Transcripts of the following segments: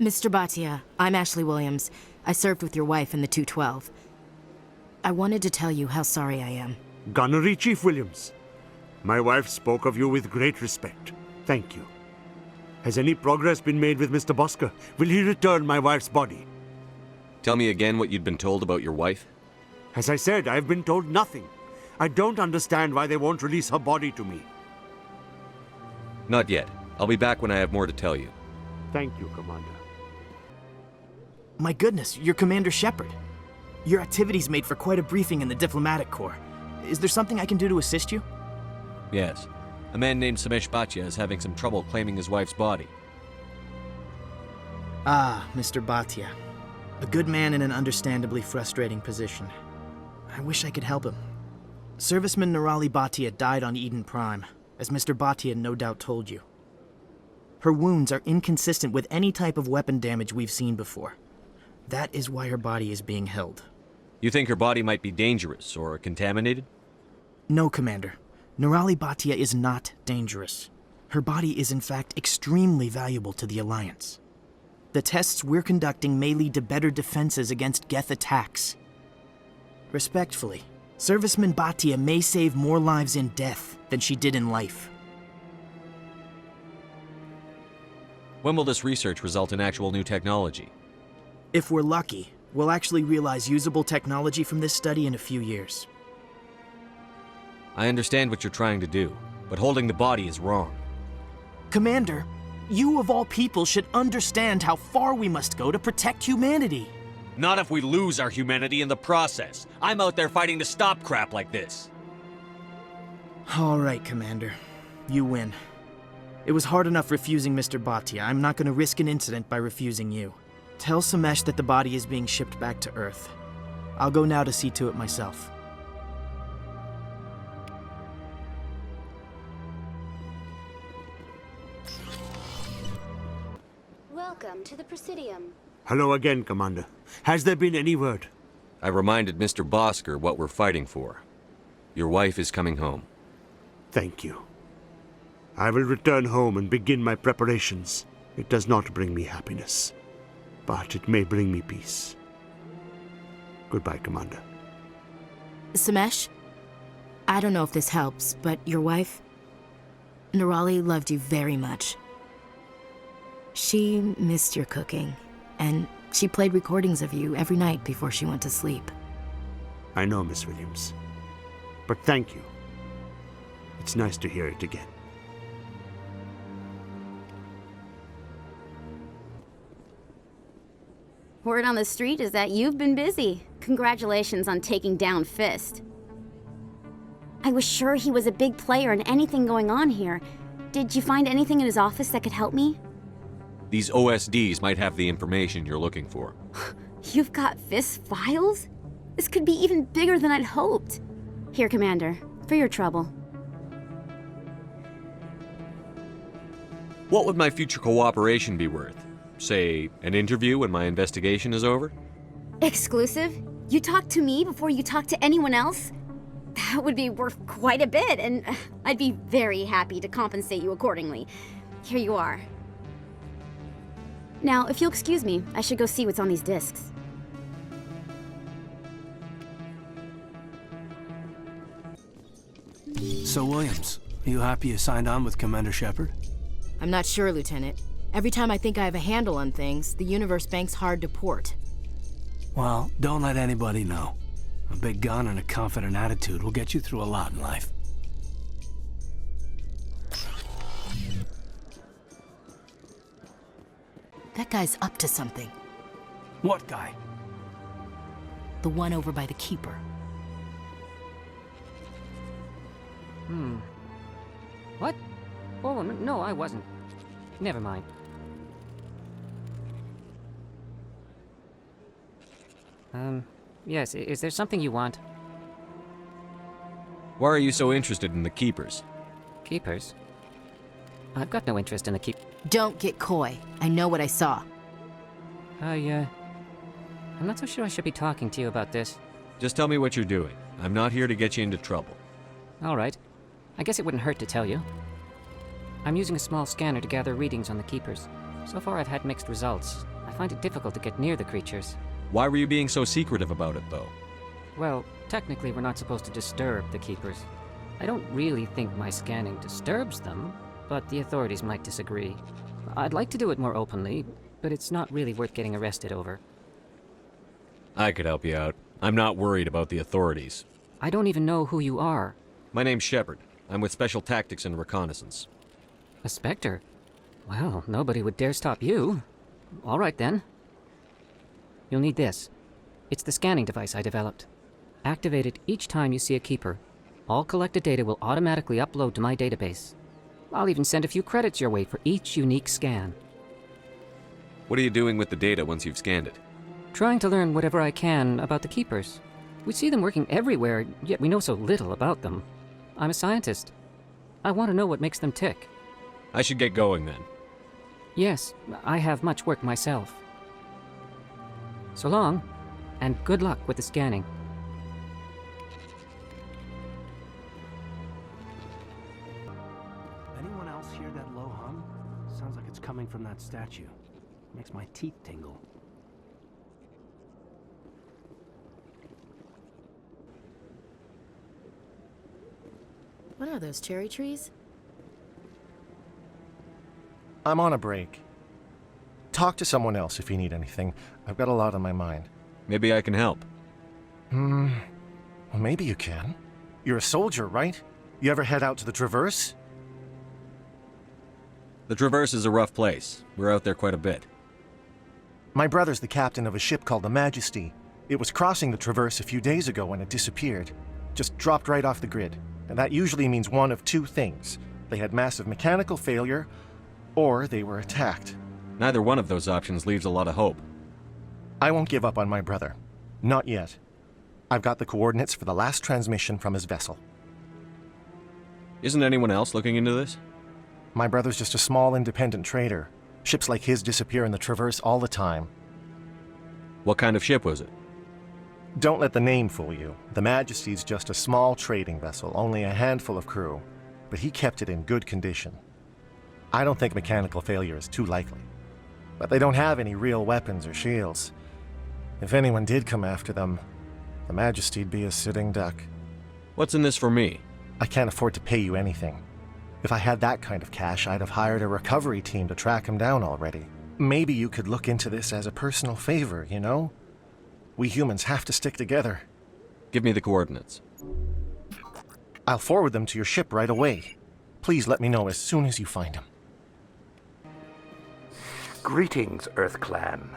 Mr. Bhatia, I'm Ashley Williams. I served with your wife in the 212. I wanted to tell you how sorry I am. Gunnery Chief Williams. My wife spoke of you with great respect. Thank you. Has any progress been made with Mr. Bosker? Will he return my wife's body? Tell me again what you'd been told about your wife? As I said, I've been told nothing. I don't understand why they won't release her body to me. Not yet. I'll be back when I have more to tell you. Thank you, Commander. My goodness, you're Commander Shepard. Your activities made for quite a briefing in the Diplomatic Corps. Is there something I can do to assist you? Yes. A man named Samesh Bhatia is having some trouble claiming his wife's body. Ah, Mr. Bhatia. A good man in an understandably frustrating position. I wish I could help him. Serviceman Nirali Bhatia died on Eden Prime, as Mr. Bhatia no doubt told you. Her wounds are inconsistent with any type of weapon damage we've seen before. That is why her body is being held. You think her body might be dangerous or contaminated? No, Commander. Nirali Bhatia is not dangerous. Her body is in fact extremely valuable to the Alliance. The tests we're conducting may lead to better defenses against Geth attacks. Respectfully, Serviceman Bhatia may save more lives in death than she did in life. When will this research result in actual new technology? If we're lucky, we'll actually realize usable technology from this study in a few years. I understand what you're trying to do, but holding the body is wrong. Commander, you of all people should understand how far we must go to protect humanity. Not if we lose our humanity in the process. I'm out there fighting to stop crap like this. All right, Commander. You win. It was hard enough refusing Mr. Bhatia. I'm not going to risk an incident by refusing you. Tell Samesh that the body is being shipped back to Earth. I'll go now to see to it myself. Welcome to the Presidium. Hello again, Commander. Has there been any word? I reminded Mr. Bosker what we're fighting for. Your wife is coming home. Thank you. I will return home and begin my preparations. It does not bring me happiness, but it may bring me peace. Goodbye, Commander. Samesh? I don't know if this helps, but your wife, Nirali, loved you very much. She missed your cooking, and she played recordings of you every night before she went to sleep. I know, Miss Williams. But thank you. It's nice to hear it again. Word on the street is that you've been busy. Congratulations on taking down Fist. I was sure he was a big player in anything going on here. Did you find anything in his office that could help me? These OSDs might have the information you're looking for. You've got Fist's files? This could be even bigger than I'd hoped. Here, Commander, for your trouble. What would my future cooperation be worth? Say, an interview when my investigation is over? Exclusive? You talk to me before you talk to anyone else? That would be worth quite a bit, and I'd be very happy to compensate you accordingly. Here you are. Now, if you'll excuse me, I should go see what's on these discs. So, Williams, are you happy you signed on with Commander Shepard? I'm not sure, Lieutenant. Every time I think I have a handle on things, the universe bank's hard to port. Well, don't let anybody know. A big gun and a confident attitude will get you through a lot in life. That guy's up to something. What guy? The one over by the Keeper. What? Oh, no, I wasn't. Never mind. Yes, is there something you want? Why are you so interested in the Keepers? Keepers? I've got no interest in the keep... Don't get coy. I know what I saw. I'm not so sure I should be talking to you about this. Just tell me what you're doing. I'm not here to get you into trouble. All right. I guess it wouldn't hurt to tell you. I'm using a small scanner to gather readings on the Keepers. So far I've had mixed results. I find it difficult to get near the creatures. Why were you being so secretive about it, though? Well, technically we're not supposed to disturb the Keepers. I don't really think my scanning disturbs them, but the authorities might disagree. I'd like to do it more openly, but it's not really worth getting arrested over. I could help you out. I'm not worried about the authorities. I don't even know who you are. My name's Shepard. I'm with Special Tactics and Reconnaissance. A Spectre? Well, nobody would dare stop you. All right then. You'll need this. It's the scanning device I developed. Activate it each time you see a Keeper. All collected data will automatically upload to my database. I'll even send a few credits your way for each unique scan. What are you doing with the data once you've scanned it? Trying to learn whatever I can about the Keepers. We see them working everywhere, yet we know so little about them. I'm a scientist. I want to know what makes them tick. I should get going then. Yes, I have much work myself. So long, and good luck with the scanning. Anyone else hear that low hum? Sounds like it's coming from that statue. Makes my teeth tingle. What are those, cherry trees? I'm on a break. Talk to someone else if you need anything. I've got a lot on my mind. Maybe I can help. Well, maybe you can. You're a soldier, right? You ever head out to the Traverse? The Traverse is a rough place. We're out there quite a bit. My brother's the captain of a ship called the Majesty. It was crossing the Traverse a few days ago when it disappeared. Just dropped right off the grid. And that usually means one of two things. They had massive mechanical failure, or they were attacked. Neither one of those options leaves a lot of hope. I won't give up on my brother. Not yet. I've got the coordinates for the last transmission from his vessel. Isn't anyone else looking into this? My brother's just a small independent trader. Ships like his disappear in the Traverse all the time. What kind of ship was it? Don't let the name fool you. The Majesty's just a small trading vessel, only a handful of crew. But he kept it in good condition. I don't think mechanical failure is too likely. But they don't have any real weapons or shields. If anyone did come after them, the Majesty'd be a sitting duck. What's in this for me? I can't afford to pay you anything. If I had that kind of cash, I'd have hired a recovery team to track him down already. Maybe you could look into this as a personal favor, you know? We humans have to stick together. Give me the coordinates. I'll forward them to your ship right away. Please let me know as soon as you find them. Greetings, Earth Clan.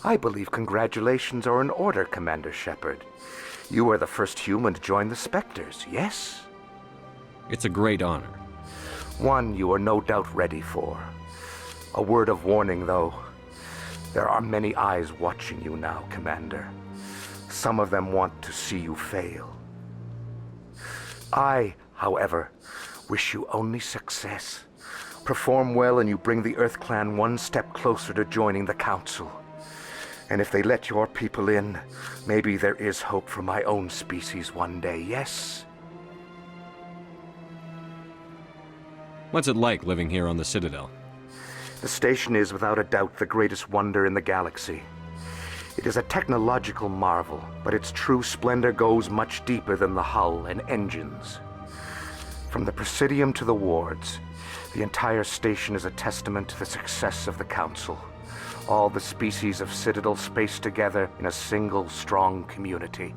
I believe congratulations are in order, Commander Shepard. You are the first human to join the Spectres, yes? It's a great honor. One you are no doubt ready for. A word of warning, though. There are many eyes watching you now, Commander. Some of them want to see you fail. I, however, wish you only success. Perform well and you bring the Earth Clan one step closer to joining the Council. And if they let your people in, maybe there is hope for my own species one day, yes? What's it like living here on the Citadel? The station is without a doubt the greatest wonder in the galaxy. It is a technological marvel, but its true splendor goes much deeper than the hull and engines. From the Presidium to the wards, the entire station is a testament to the success of the Council. All the species of Citadel spaced together in a single strong community.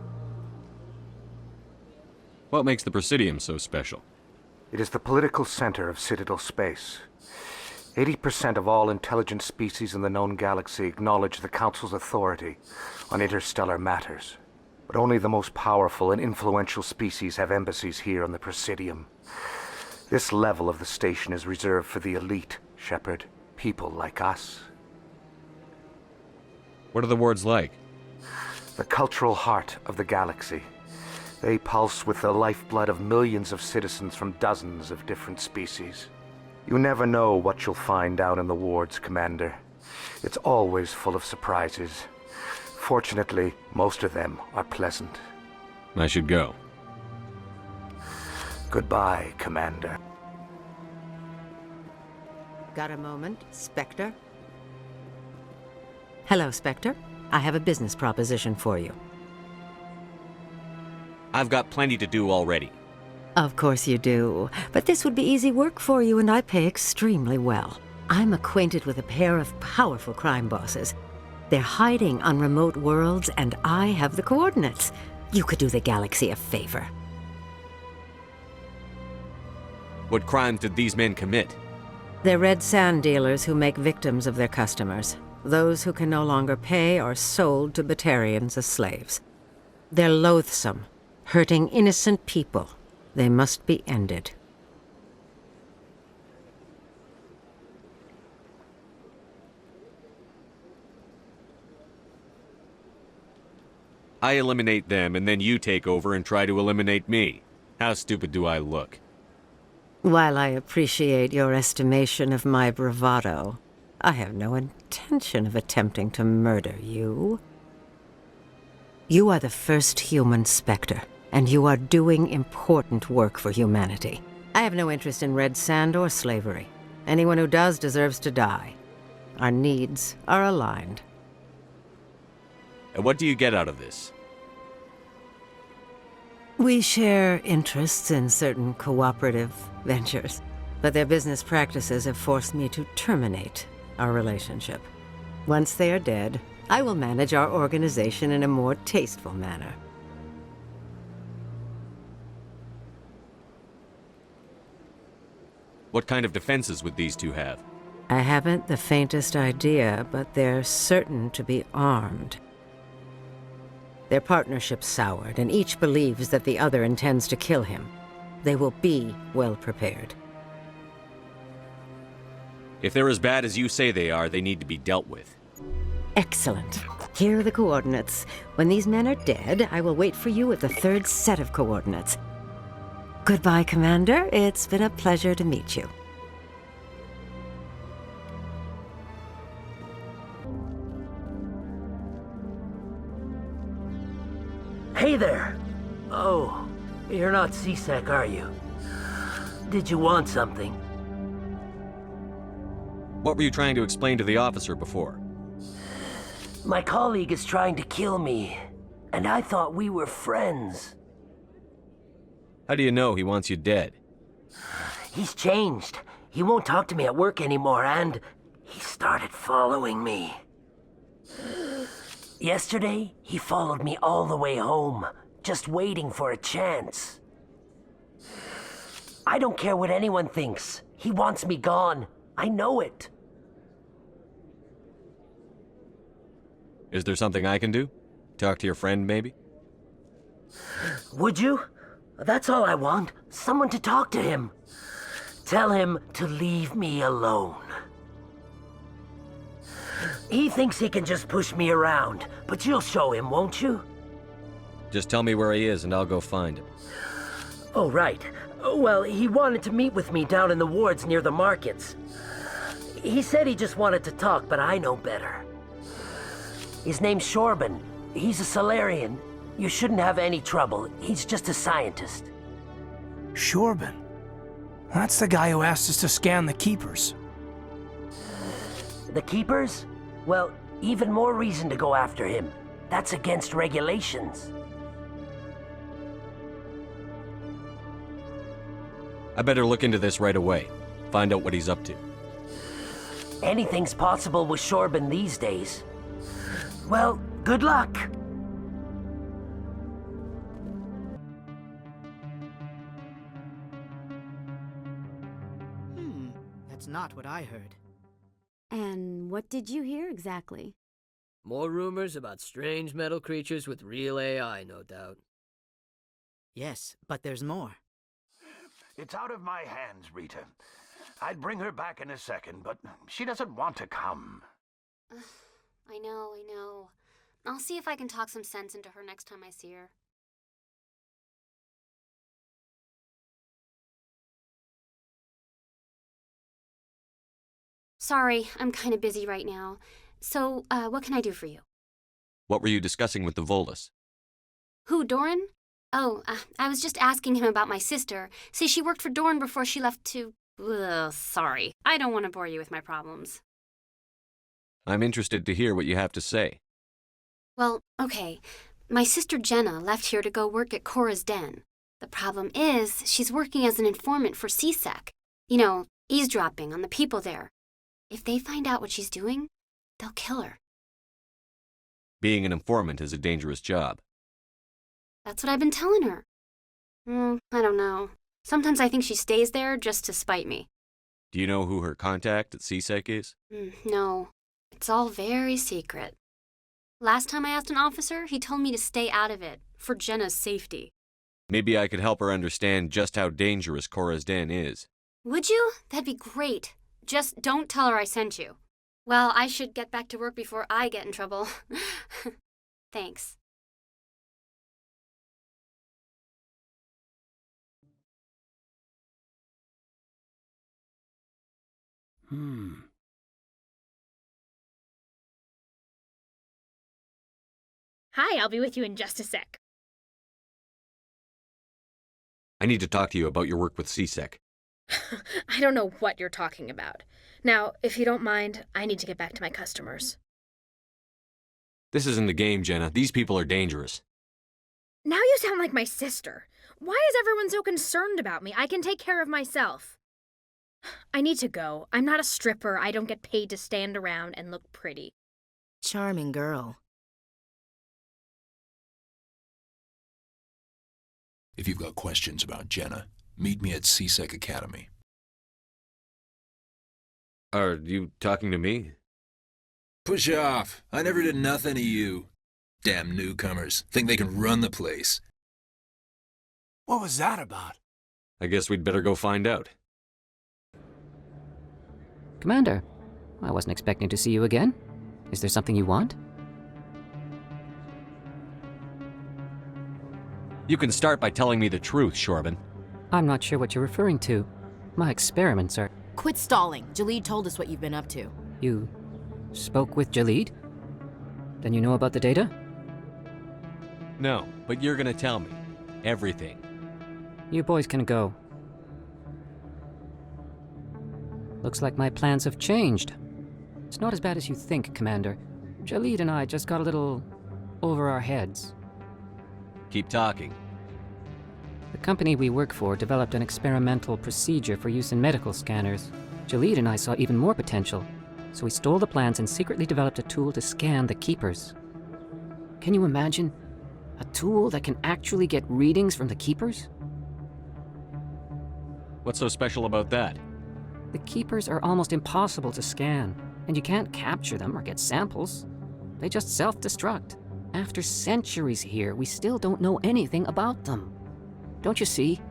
What makes the Presidium so special? It is the political center of Citadel space. 80% of all intelligent species in the known galaxy acknowledge the Council's authority on interstellar matters. But only the most powerful and influential species have embassies here on the Presidium. This level of the station is reserved for the elite, Shepard. People like us. What are the wards like? The cultural heart of the galaxy. They pulse with the lifeblood of millions of citizens from dozens of different species. You never know what you'll find down in the wards, Commander. It's always full of surprises. Fortunately, most of them are pleasant. I should go. Goodbye, Commander. Got a moment, Spectre? Hello, Spectre. I have a business proposition for you. I've got plenty to do already. Of course you do. But this would be easy work for you, and I pay extremely well. I'm acquainted with a pair of powerful crime bosses. They're hiding on remote worlds, and I have the coordinates. You could do the galaxy a favor. What crimes did these men commit? They're red sand dealers who make victims of their customers. Those who can no longer pay are sold to Batarians as slaves. They're loathsome, hurting innocent people. They must be ended. I eliminate them, and then you take over and try to eliminate me. How stupid do I look? While I appreciate your estimation of my bravado, I have no intention of attempting to murder you. You are the first human Spectre, and you are doing important work for humanity. I have no interest in red sand or slavery. Anyone who does deserves to die. Our needs are aligned. And what do you get out of this? We share interests in certain cooperative ventures, but their business practices have forced me to terminate our relationship. Once they are dead, I will manage our organization in a more tasteful manner. What kind of defenses would these two have? I haven't the faintest idea, but they're certain to be armed. Their partnership's soured, and each believes that the other intends to kill him. They will be well prepared. If they're as bad as you say they are, they need to be dealt with. Excellent. Here are the coordinates. When these men are dead, I will wait for you at the third set of coordinates. Goodbye, Commander. It's been a pleasure to meet you. Hey there! Oh, you're not C-Sec, are you? Did you want something? What were you trying to explain to the officer before? My colleague is trying to kill me, and I thought we were friends. How do you know he wants you dead? He's changed. He won't talk to me at work anymore, and he started following me. Yesterday, he followed me all the way home, just waiting for a chance. I don't care what anyone thinks. He wants me gone. I know it. Is there something I can do? Talk to your friend, maybe? Would you? That's all I want. Someone to talk to him. Tell him to leave me alone. He thinks he can just push me around, but you'll show him, won't you? Just tell me where he is and I'll go find him. Oh, right. Well, he wanted to meet with me down in the wards near the markets. He said he just wanted to talk, but I know better. His name's Shorban. He's a Solarian. You shouldn't have any trouble. He's just a scientist. Shorban? That's the guy who asked us to scan the Keepers. The Keepers? Well, even more reason to go after him. That's against regulations. I better look into this right away. Find out what he's up to. Anything's possible with Shorban these days. Well, good luck. That's not what I heard. And what did you hear exactly? More rumors about strange metal creatures with real AI, no doubt. Yes, but there's more. It's out of my hands, Rita. I'd bring her back in a second, but she doesn't want to come. I know. I'll see if I can talk some sense into her next time I see her. Sorry, I'm kind of busy right now. So, what can I do for you? What were you discussing with the Volus? Who, Doran? Oh, I was just asking him about my sister. See, she worked for Doran before she left to, Ugh, sorry. I don't want to bore you with my problems. I'm interested to hear what you have to say. Well, okay. My sister Jenna left here to go work at Cora's Den. The problem is, she's working as an informant for CSEC. You know, eavesdropping on the people there. If they find out what she's doing, they'll kill her. Being an informant is a dangerous job. That's what I've been telling her. I don't know. Sometimes I think she stays there just to spite me. Do you know who her contact at CSEC is? No. It's all very secret. Last time I asked an officer, he told me to stay out of it, for Jenna's safety. Maybe I could help her understand just how dangerous Cora's Den is. Would you? That'd be great. Just don't tell her I sent you. Well, I should get back to work before I get in trouble. Thanks. Hi, I'll be with you in just a sec. I need to talk to you about your work with CSEC. I don't know what you're talking about. Now, if you don't mind, I need to get back to my customers. This isn't a game, Jenna. These people are dangerous. Now you sound like my sister. Why is everyone so concerned about me? I can take care of myself. I need to go. I'm not a stripper. I don't get paid to stand around and look pretty. Charming girl. If you've got questions about Jenna, meet me at CSEC Academy. Are you talking to me? Push off. I never did nothing to you. Damn newcomers. Think they can run the place. What was that about? I guess we'd better go find out. Commander, I wasn't expecting to see you again. Is there something you want? You can start by telling me the truth, Shorban. I'm not sure what you're referring to. My experiments are... Quit stalling. Jalid told us what you've been up to. You spoke with Jalid? Then you know about the data? No, but you're gonna tell me. Everything. You boys can go. Looks like my plans have changed. It's not as bad as you think, Commander. Jalid and I just got a little over our heads. Keep talking. The company we work for developed an experimental procedure for use in medical scanners. Jalid and I saw even more potential, so we stole the plans and secretly developed a tool to scan the Keepers. Can you imagine? A tool that can actually get readings from the Keepers? What's so special about that? The Keepers are almost impossible to scan, and you can't capture them or get samples. They just self-destruct. After centuries here, we still don't know anything about them. Don't you see?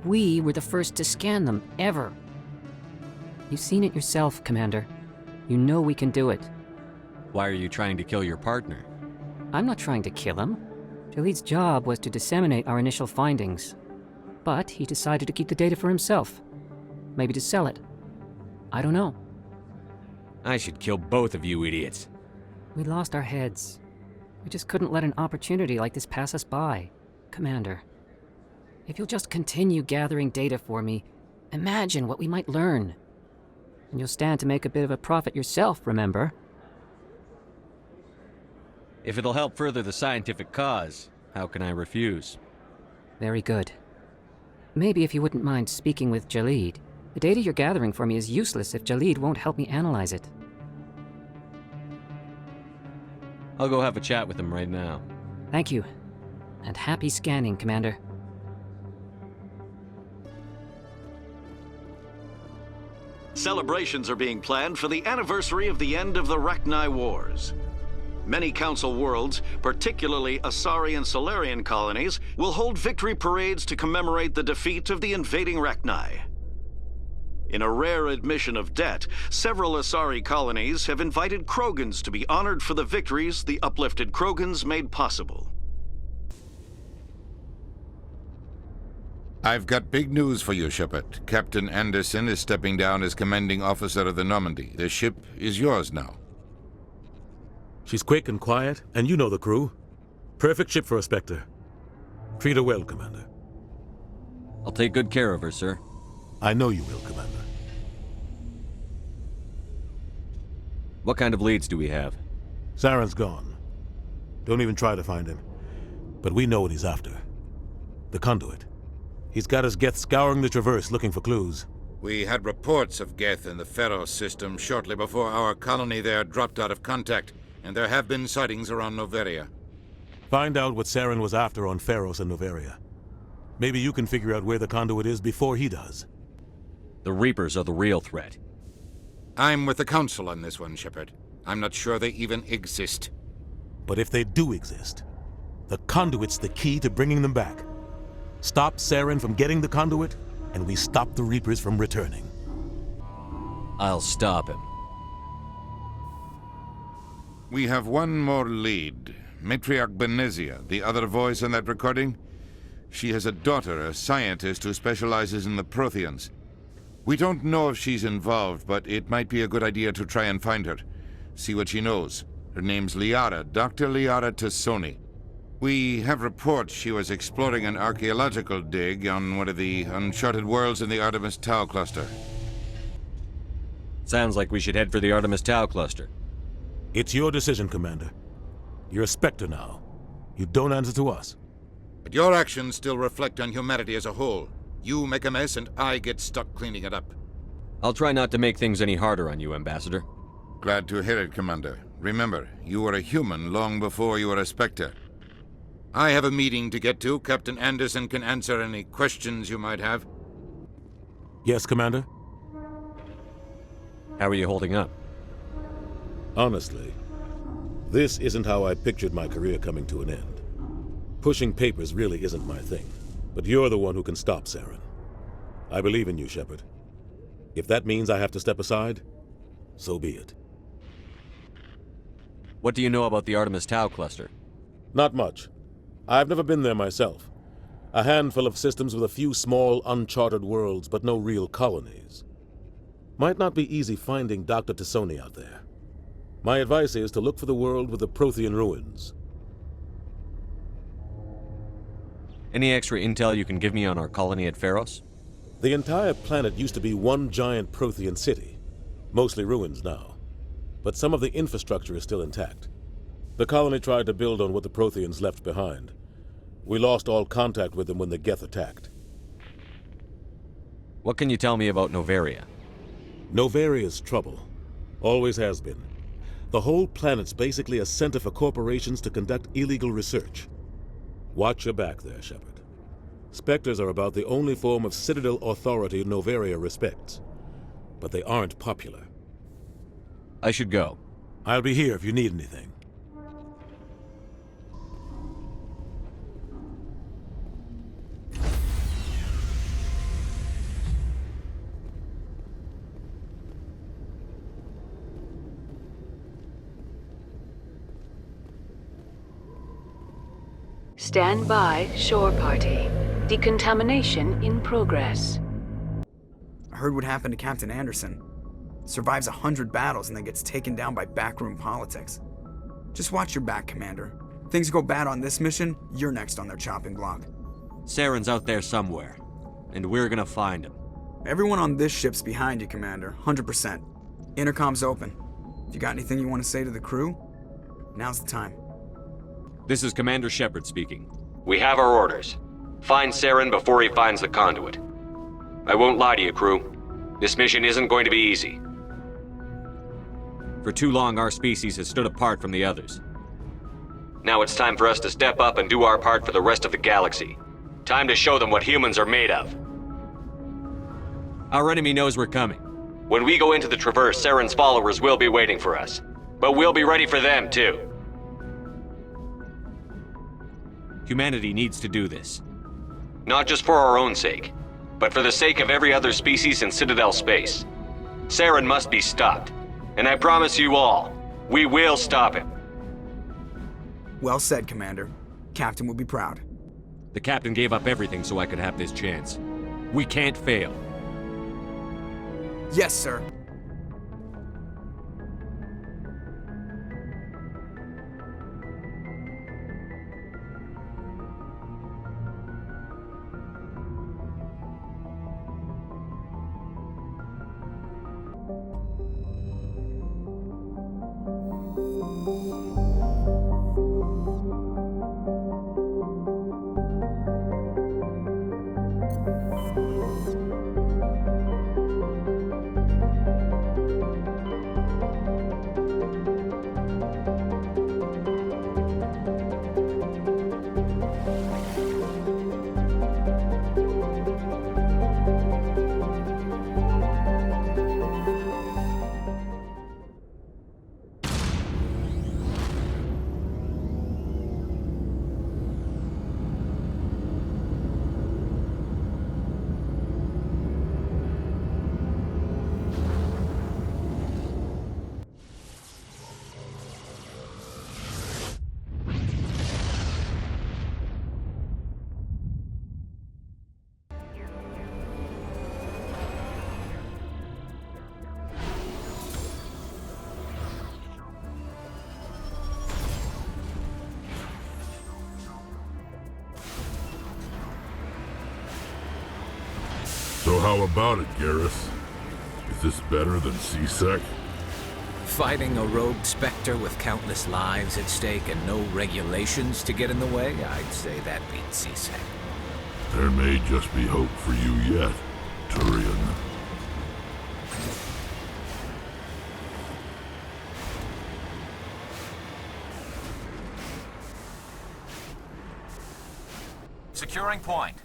We were the first to scan them, ever. You've seen it yourself, Commander. You know we can do it. Why are you trying to kill your partner? I'm not trying to kill him. Jalid's job was to disseminate our initial findings. But he decided to keep the data for himself. Maybe to sell it. I don't know. I should kill both of you idiots. We lost our heads. We just couldn't let an opportunity like this pass us by. Commander, if you'll just continue gathering data for me, imagine what we might learn. And you'll stand to make a bit of a profit yourself, remember? If it'll help further the scientific cause, how can I refuse? Very good. Maybe if you wouldn't mind speaking with Jalid. The data you're gathering for me is useless if Jalid won't help me analyze it. I'll go have a chat with him right now. Thank you. And happy scanning, Commander. Celebrations are being planned for the anniversary of the end of the Rachni Wars. Many Council worlds, particularly Asari and Solarian colonies, will hold victory parades to commemorate the defeat of the invading Rachni. In a rare admission of debt, several Asari colonies have invited Krogans to be honored for the victories the uplifted Krogans made possible. I've got big news for you, Shepard. Captain Anderson is stepping down as commanding officer of the Normandy. The ship is yours now. She's quick and quiet, and you know the crew. Perfect ship for a Spectre. Treat her well, Commander. I'll take good care of her, sir. I know you will, Commander. What kind of leads do we have? Saren's gone. Don't even try to find him. But we know what he's after. The conduit. He's got his Geth scouring the Traverse looking for clues. We had reports of Geth in the Pharos system shortly before our colony there dropped out of contact, and there have been sightings around Noveria. Find out what Saren was after on Pharos and Noveria. Maybe you can figure out where the conduit is before he does. The Reapers are the real threat. I'm with the Council on this one, Shepard. I'm not sure they even exist. But if they do exist, the conduit's the key to bringing them back. Stop Saren from getting the conduit, and we stop the Reapers from returning. I'll stop him. We have one more lead. Matriarch Benezia, the other voice in that recording. She has a daughter, a scientist who specializes in the Protheans. We don't know if she's involved, but it might be a good idea to try and find her. See what she knows. Her name's Liara, Dr. Liara Tassoni. We have reports she was exploring an archaeological dig on one of the uncharted worlds in the Artemis Tau cluster. Sounds like we should head for the Artemis Tau cluster. It's your decision, Commander. You're a Spectre now. You don't answer to us. But your actions still reflect on humanity as a whole. You make a mess and I get stuck cleaning it up. I'll try not to make things any harder on you, Ambassador. Glad to hear it, Commander. Remember, you were a human long before you were a Spectre. I have a meeting to get to. Captain Anderson can answer any questions you might have. Yes, Commander? How are you holding up? Honestly, this isn't how I pictured my career coming to an end. Pushing papers really isn't my thing, but you're the one who can stop Saren. I believe in you, Shepard. If that means I have to step aside, so be it. What do you know about the Artemis Tau cluster? Not much. I've never been there myself. A handful of systems with a few small, uncharted worlds, but no real colonies. Might not be easy finding Dr. Tassoni out there. My advice is to look for the world with the Prothean ruins. Any extra intel you can give me on our colony at Pharos? The entire planet used to be one giant Prothean city. Mostly ruins now. But some of the infrastructure is still intact. The colony tried to build on what the Protheans left behind. We lost all contact with them when the Geth attacked. What can you tell me about Noveria? Noveria's trouble. Always has been. The whole planet's basically a center for corporations to conduct illegal research. Watch your back there, Shepard. Spectres are about the only form of Citadel authority Noveria respects. But they aren't popular. I should go. I'll be here if you need anything. Stand by, shore party. Decontamination in progress. I heard what happened to Captain Anderson. Survives 100 battles and then gets taken down by backroom politics. Just watch your back, Commander. Things go bad on this mission, you're next on their chopping block. Saren's out there somewhere, and we're gonna find him. Everyone on this ship's behind you, Commander, 100%. Intercom's open. If you got anything you want to say to the crew, now's the time. This is Commander Shepard speaking. We have our orders. Find Saren before he finds the conduit. I won't lie to you, crew. This mission isn't going to be easy. For too long, our species has stood apart from the others. Now it's time for us to step up and do our part for the rest of the galaxy. Time to show them what humans are made of. Our enemy knows we're coming. When we go into the Traverse, Saren's followers will be waiting for us. But we'll be ready for them, too. Humanity needs to do this. Not just for our own sake, but for the sake of every other species in Citadel space. Saren must be stopped. And I promise you all, we will stop him. Well said, Commander. Captain will be proud. The captain gave up everything so I could have this chance. We can't fail. Yes, sir. how about it, Garrus? Is this better than C-Sec? Fighting a rogue Spectre with countless lives at stake and no regulations to get in the way, I'd say that beats C-Sec. There may just be hope for you yet, Turian. Securing point.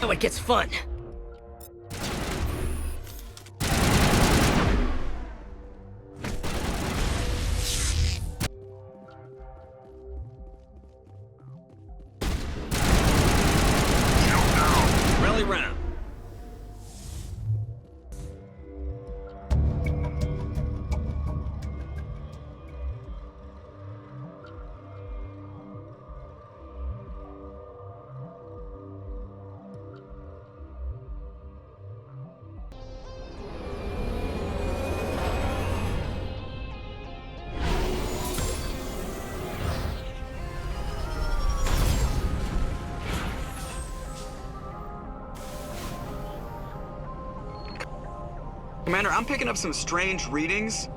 Oh, it gets fun. Rally round. Commander, I'm picking up some strange readings.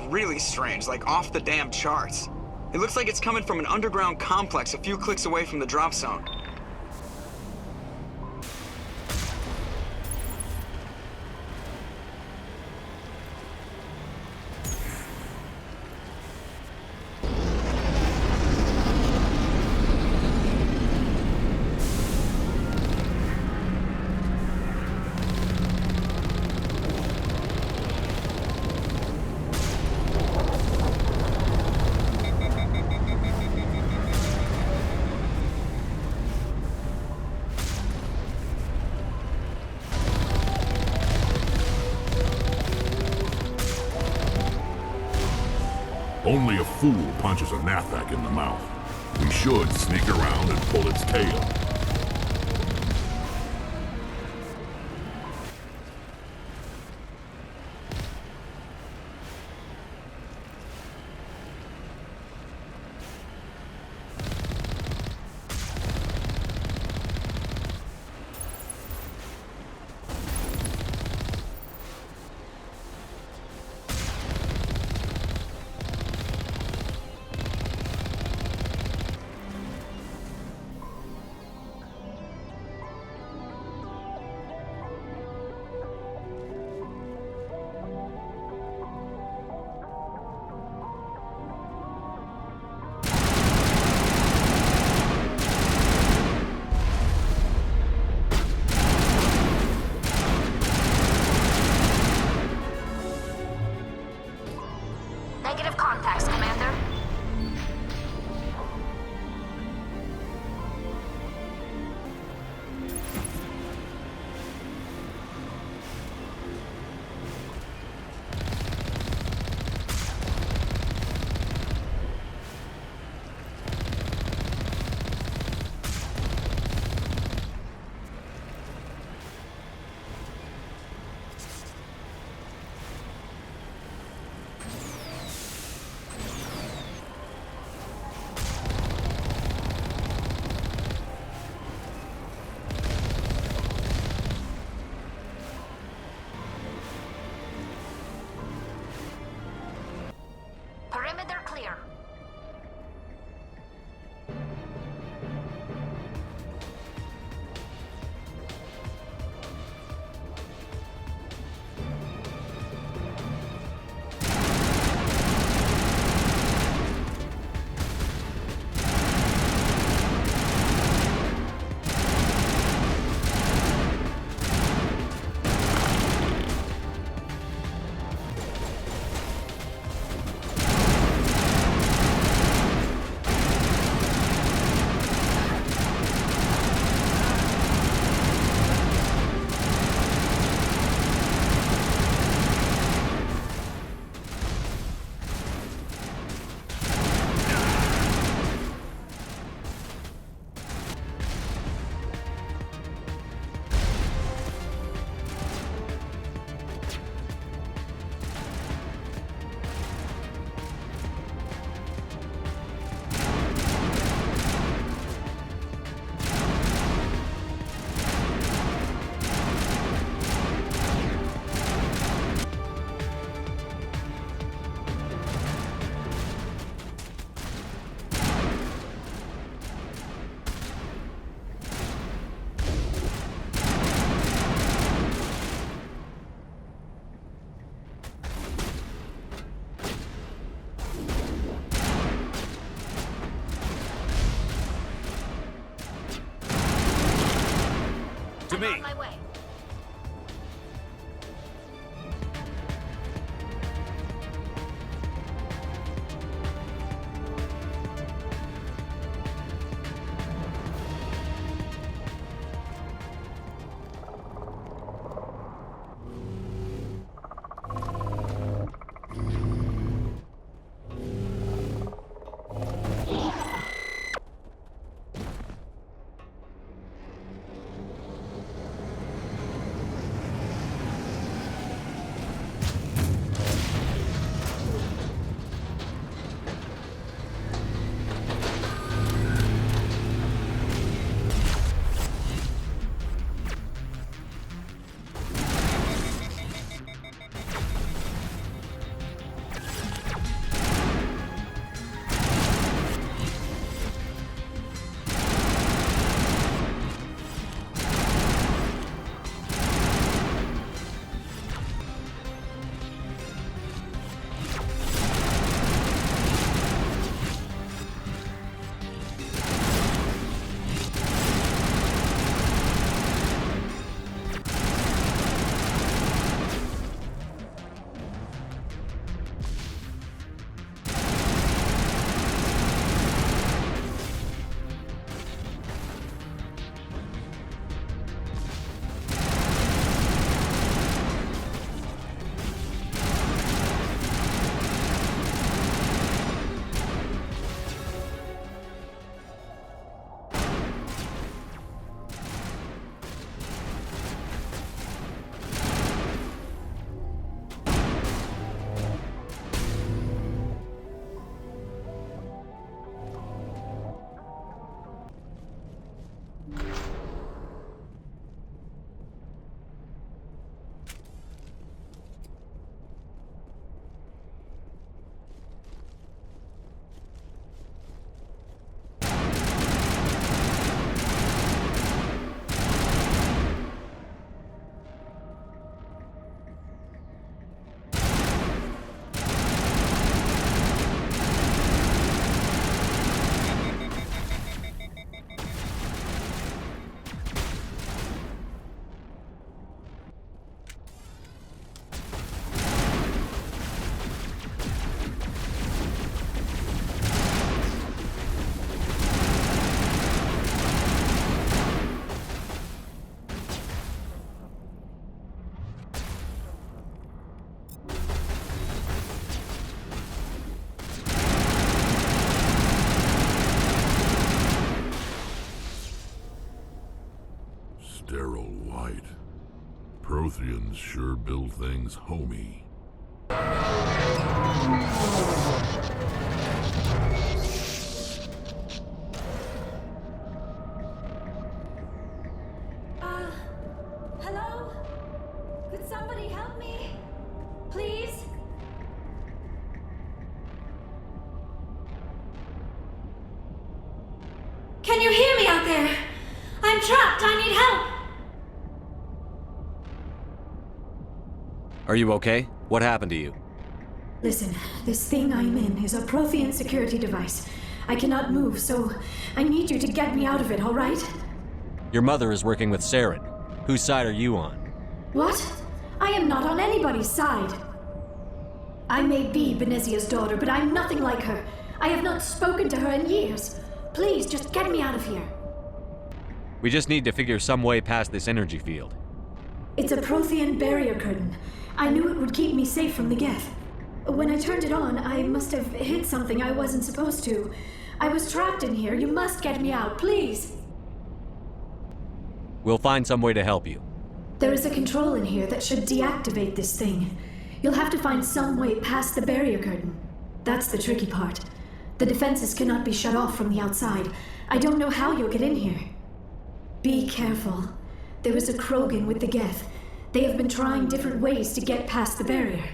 Really strange, like off the damn charts. It looks like it's coming from an underground complex a few clicks away from the drop zone. Only a fool punches a Nathak in the mouth. We should sneak around and pull its tail. me. On my way. Sterile white. Protheans sure build things homey. Hello? Could somebody help me? Please? Can you hear me out there? I'm trapped. I need help. Are you okay? What happened to you? Listen, this thing I'm in is a Prothean security device. I cannot move, so I need you to get me out of it, all right? Your mother is working with Saren. Whose side are you on? What? I am not on anybody's side. I may be Benezia's daughter, but I'm nothing like her. I have not spoken to her in years. Please, just get me out of here. We just need to figure some way past this energy field. It's a Prothean barrier curtain. I knew it would keep me safe from the Geth. When I turned it on, I must have hit something I wasn't supposed to. I was trapped in here. You must get me out, please. We'll find some way to help you. There is a control in here that should deactivate this thing. You'll have to find some way past the barrier curtain. That's the tricky part. The defenses cannot be shut off from the outside. I don't know how you'll get in here. Be careful. There is a Krogan with the Geth. They have been trying different ways to get past the barrier.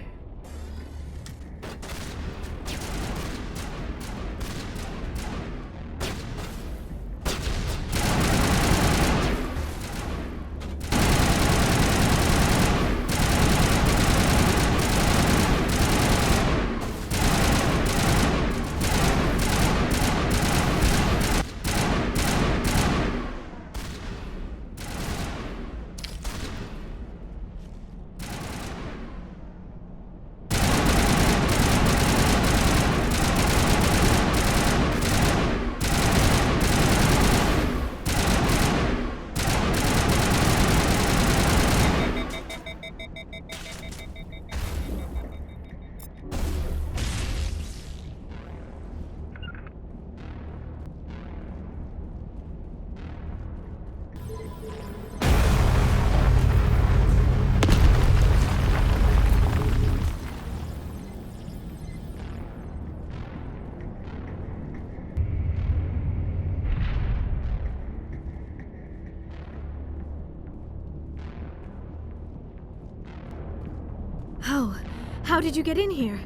How did you get in here?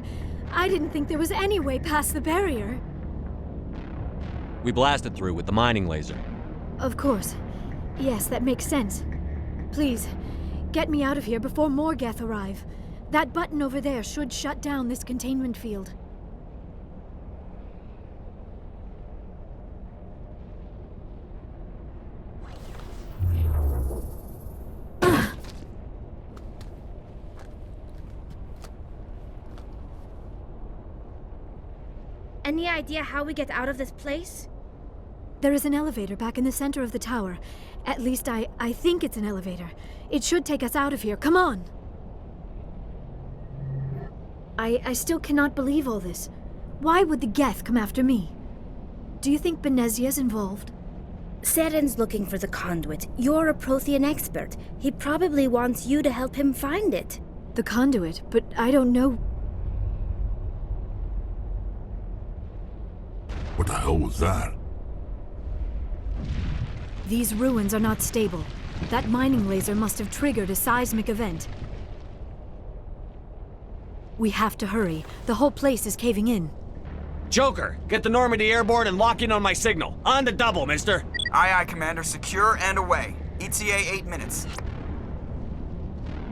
I didn't think there was any way past the barrier. We blasted through with the mining laser. Of course. Yes, that makes sense. Please, get me out of here before more Geth arrive. That button over there should shut down this containment field. Any idea how we get out of this place? There is an elevator back in the center of the tower. At least I think it's an elevator. It should take us out of here. Come on! I still cannot believe all this. Why would the Geth come after me? Do you think Benezia's involved? Saren's looking for the conduit. You're a Prothean expert. He probably wants you to help him find it. The conduit? But I don't know... What the hell was that? These ruins are not stable. That mining laser must have triggered a seismic event. We have to hurry. The whole place is caving in. Joker, get the Normandy airborne and lock in on my signal. On the double, mister. Aye, aye, Commander. Secure and away. ETA 8 minutes.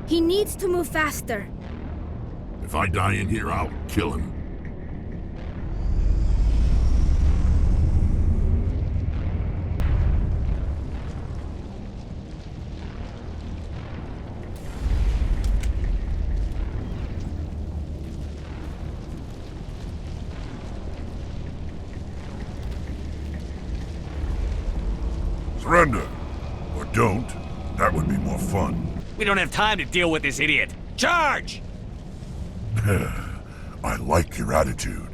He needs to move faster. If I die in here, I'll kill him. Surrender. Or don't. That would be more fun. We don't have time to deal with this idiot. Charge! I like your attitude.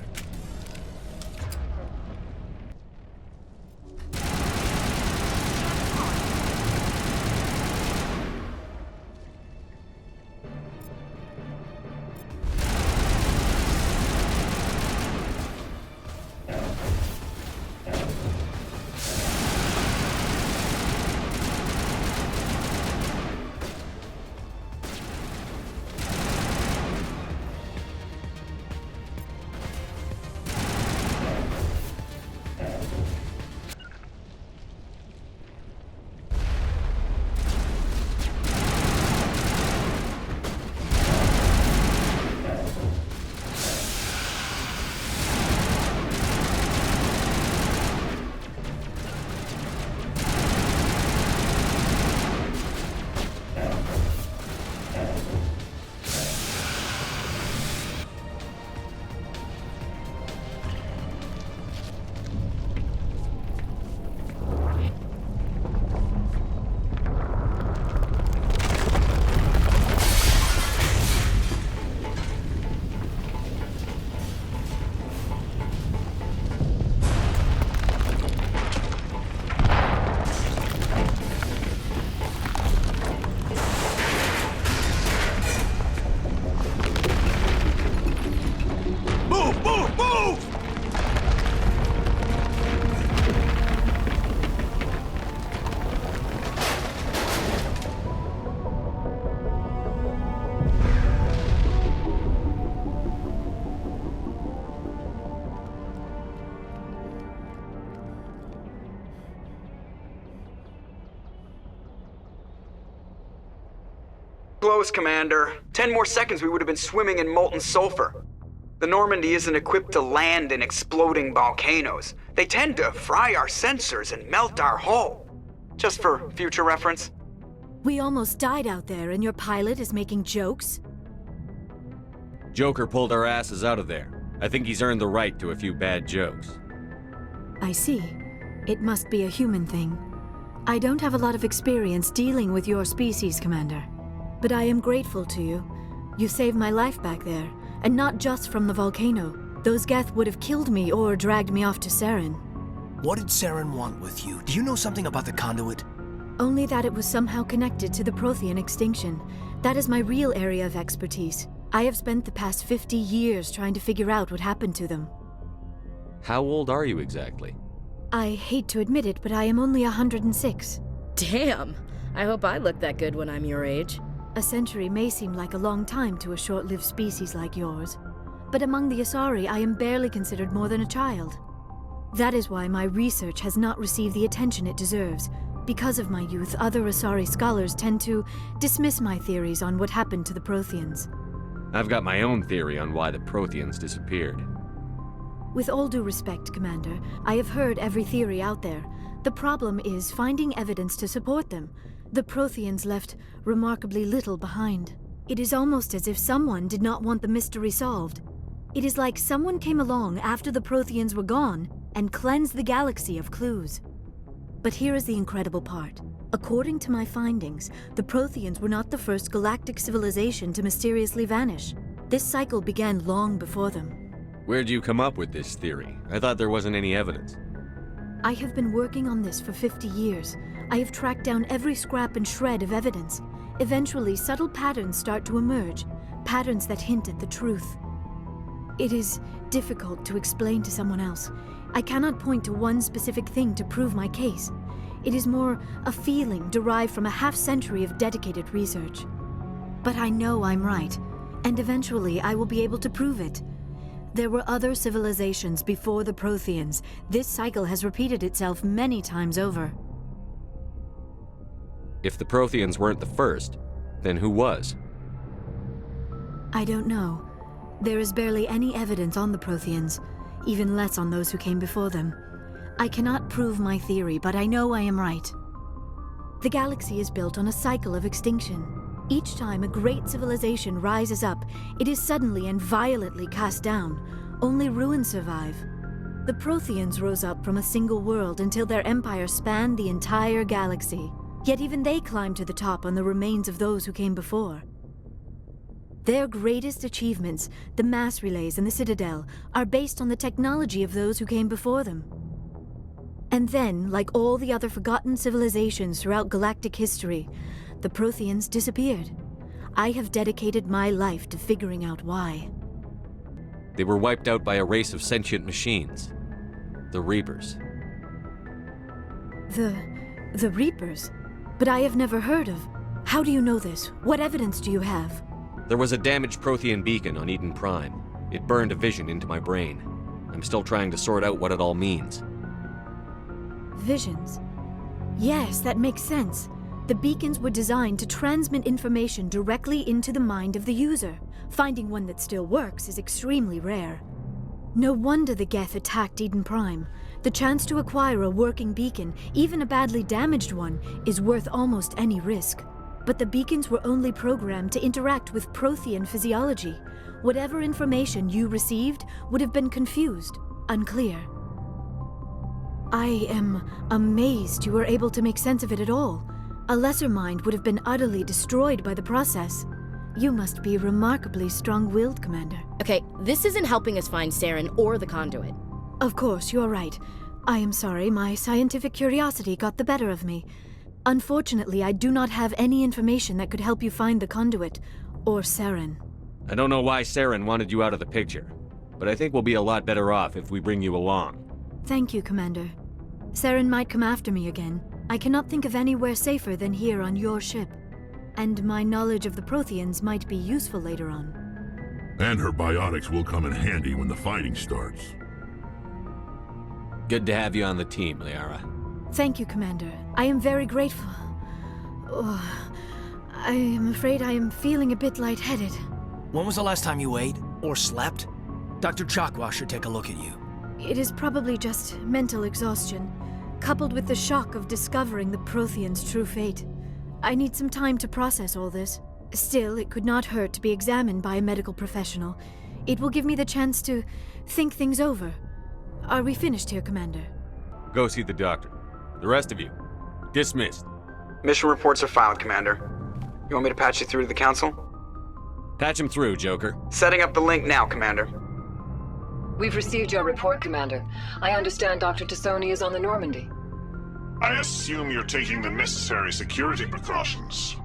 Close, Commander. 10 more seconds we would have been swimming in molten sulfur. The Normandy isn't equipped to land in exploding volcanoes. They tend to fry our sensors and melt our hull. Just for future reference. We almost died out there, and your pilot is making jokes? Joker pulled our asses out of there. I think he's earned the right to a few bad jokes. I see. It must be a human thing. I don't have a lot of experience dealing with your species, Commander. But I am grateful to you. You saved my life back there, and not just from the volcano. Those Geth would have killed me or dragged me off to Saren. What did Saren want with you? Do you know something about the conduit? Only that it was somehow connected to the Prothean extinction. That is my real area of expertise. I have spent the past 50 years trying to figure out what happened to them. How old are you exactly? I hate to admit it, but I am only 106. Damn! I hope I look that good when I'm your age. A century may seem like a long time to a short-lived species like yours, but among the Asari I am barely considered more than a child. That is why my research has not received the attention it deserves. Because of my youth, other Asari scholars tend to dismiss my theories on what happened to the Protheans. I've got my own theory on why the Protheans disappeared. With all due respect, Commander, I have heard every theory out there. The problem is finding evidence to support them. The Protheans left remarkably little behind. It is almost as if someone did not want the mystery solved. It is like someone came along after the Protheans were gone and cleansed the galaxy of clues. But here is the incredible part. According to my findings, the Protheans were not the first galactic civilization to mysteriously vanish. This cycle began long before them. Where'd you come up with this theory? I thought there wasn't any evidence. I have been working on this for 50 years. I have tracked down every scrap and shred of evidence. Eventually, subtle patterns start to emerge, patterns that hint at the truth. It is difficult to explain to someone else. I cannot point to one specific thing to prove my case. It is more a feeling derived from a half-century of dedicated research. But I know I'm right, and eventually I will be able to prove it. There were other civilizations before the Protheans. This cycle has repeated itself many times over. If the Protheans weren't the first, then who was? I don't know. There is barely any evidence on the Protheans, even less on those who came before them. I cannot prove my theory, but I know I am right. The galaxy is built on a cycle of extinction. Each time a great civilization rises up, it is suddenly and violently cast down. Only ruins survive. The Protheans rose up from a single world until their empire spanned the entire galaxy. Yet even they climbed to the top on the remains of those who came before. Their greatest achievements, the mass relays and the Citadel, are based on the technology of those who came before them. And then, like all the other forgotten civilizations throughout galactic history, the Protheans disappeared. I have dedicated my life to figuring out why. They were wiped out by a race of sentient machines. The Reapers. The Reapers? But I have never heard of. How do you know this? What evidence do you have? There was a damaged Prothean beacon on Eden Prime. It burned a vision into my brain. I'm still trying to sort out what it all means. Visions? Yes, that makes sense. The beacons were designed to transmit information directly into the mind of the user. Finding one that still works is extremely rare. No wonder the Geth attacked Eden Prime. The chance to acquire a working beacon, even a badly damaged one, is worth almost any risk. But the beacons were only programmed to interact with Prothean physiology. Whatever information you received would have been confused, unclear. I am amazed you were able to make sense of it at all. A lesser mind would have been utterly destroyed by the process. You must be remarkably strong-willed, Commander. Okay, this isn't helping us find Saren or the conduit. Of course, you're right. I am sorry, my scientific curiosity got the better of me. Unfortunately, I do not have any information that could help you find the conduit, or Saren. I don't know why Saren wanted you out of the picture, but I think we'll be a lot better off if we bring you along. Thank you, Commander. Saren might come after me again. I cannot think of anywhere safer than here on your ship. And my knowledge of the Protheans might be useful later on. And her biotics will come in handy when the fighting starts. Good to have you on the team, Liara. Thank you, Commander. I am very grateful. Oh, I am afraid I am feeling a bit lightheaded. When was the last time you ate or slept? Dr. Chakwa should take a look at you. It is probably just mental exhaustion, coupled with the shock of discovering the Protheans' true fate. I need some time to process all this. Still, it could not hurt to be examined by a medical professional. It will give me the chance to think things over. Are we finished here, Commander? Go see the doctor. The rest of you, dismissed. Mission reports are filed, Commander. You want me to patch you through to the Council? Patch him through, Joker. Setting up the link now, Commander. We've received your report, Commander. I understand Dr. Tassoni is on the Normandy. I assume you're taking the necessary security precautions.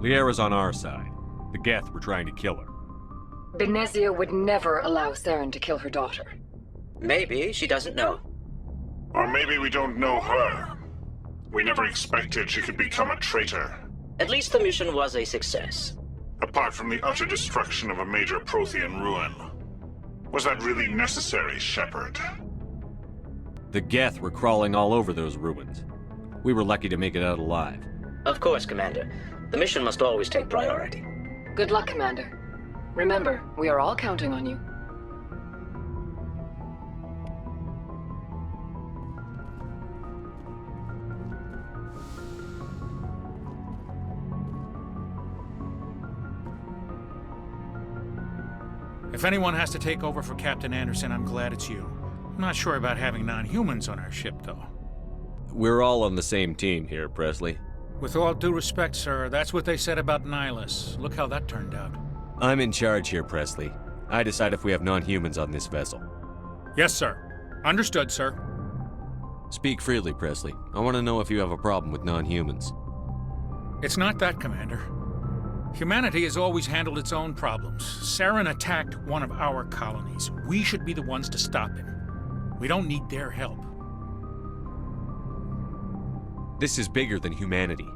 Liara's on our side. The Geth were trying to kill her. Benezia would never allow Saren to kill her daughter. Maybe she doesn't know. Or maybe we don't know her. We never expected she could become a traitor. At least the mission was a success. Apart from the utter destruction of a major Prothean ruin. Was that really necessary, Shepard? The Geth were crawling all over those ruins. We were lucky to make it out alive. Of course, Commander. The mission must always take priority. Good luck, Commander. Remember, we are all counting on you. If anyone has to take over for Captain Anderson, I'm glad it's you. I'm not sure about having non-humans on our ship, though. We're all on the same team here, Presley. With all due respect, sir, that's what they said about Nihilus. Look how that turned out. I'm in charge here, Presley. I decide if we have non-humans on this vessel. Yes, sir. Understood, sir. Speak freely, Presley. I want to know if you have a problem with non-humans. It's not that, Commander. Humanity has always handled its own problems. Saren attacked one of our colonies. We should be the ones to stop him. We don't need their help. This is bigger than humanity.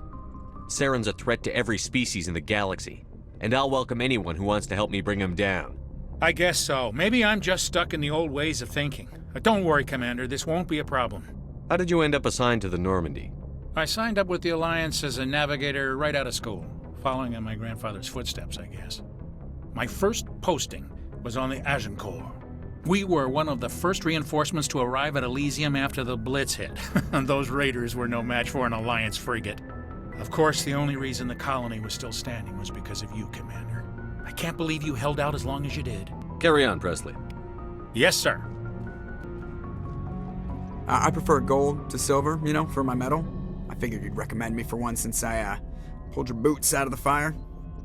Saren's a threat to every species in the galaxy, and I'll welcome anyone who wants to help me bring him down. I guess so. Maybe I'm just stuck in the old ways of thinking. Don't worry, Commander. This won't be a problem. How did you end up assigned to the Normandy? I signed up with the Alliance as a navigator right out of school, following in my grandfather's footsteps, I guess. My first posting was on the Agincourt. We were one of the first reinforcements to arrive at Elysium after the Blitz hit, and those raiders were no match for an Alliance frigate. Of course, the only reason the colony was still standing was because of you, Commander. I can't believe you held out as long as you did. Carry on, Presley. Yes, sir. I prefer gold to silver, you know, for my medal. I figured you'd recommend me for one since I, pulled your boots out of the fire.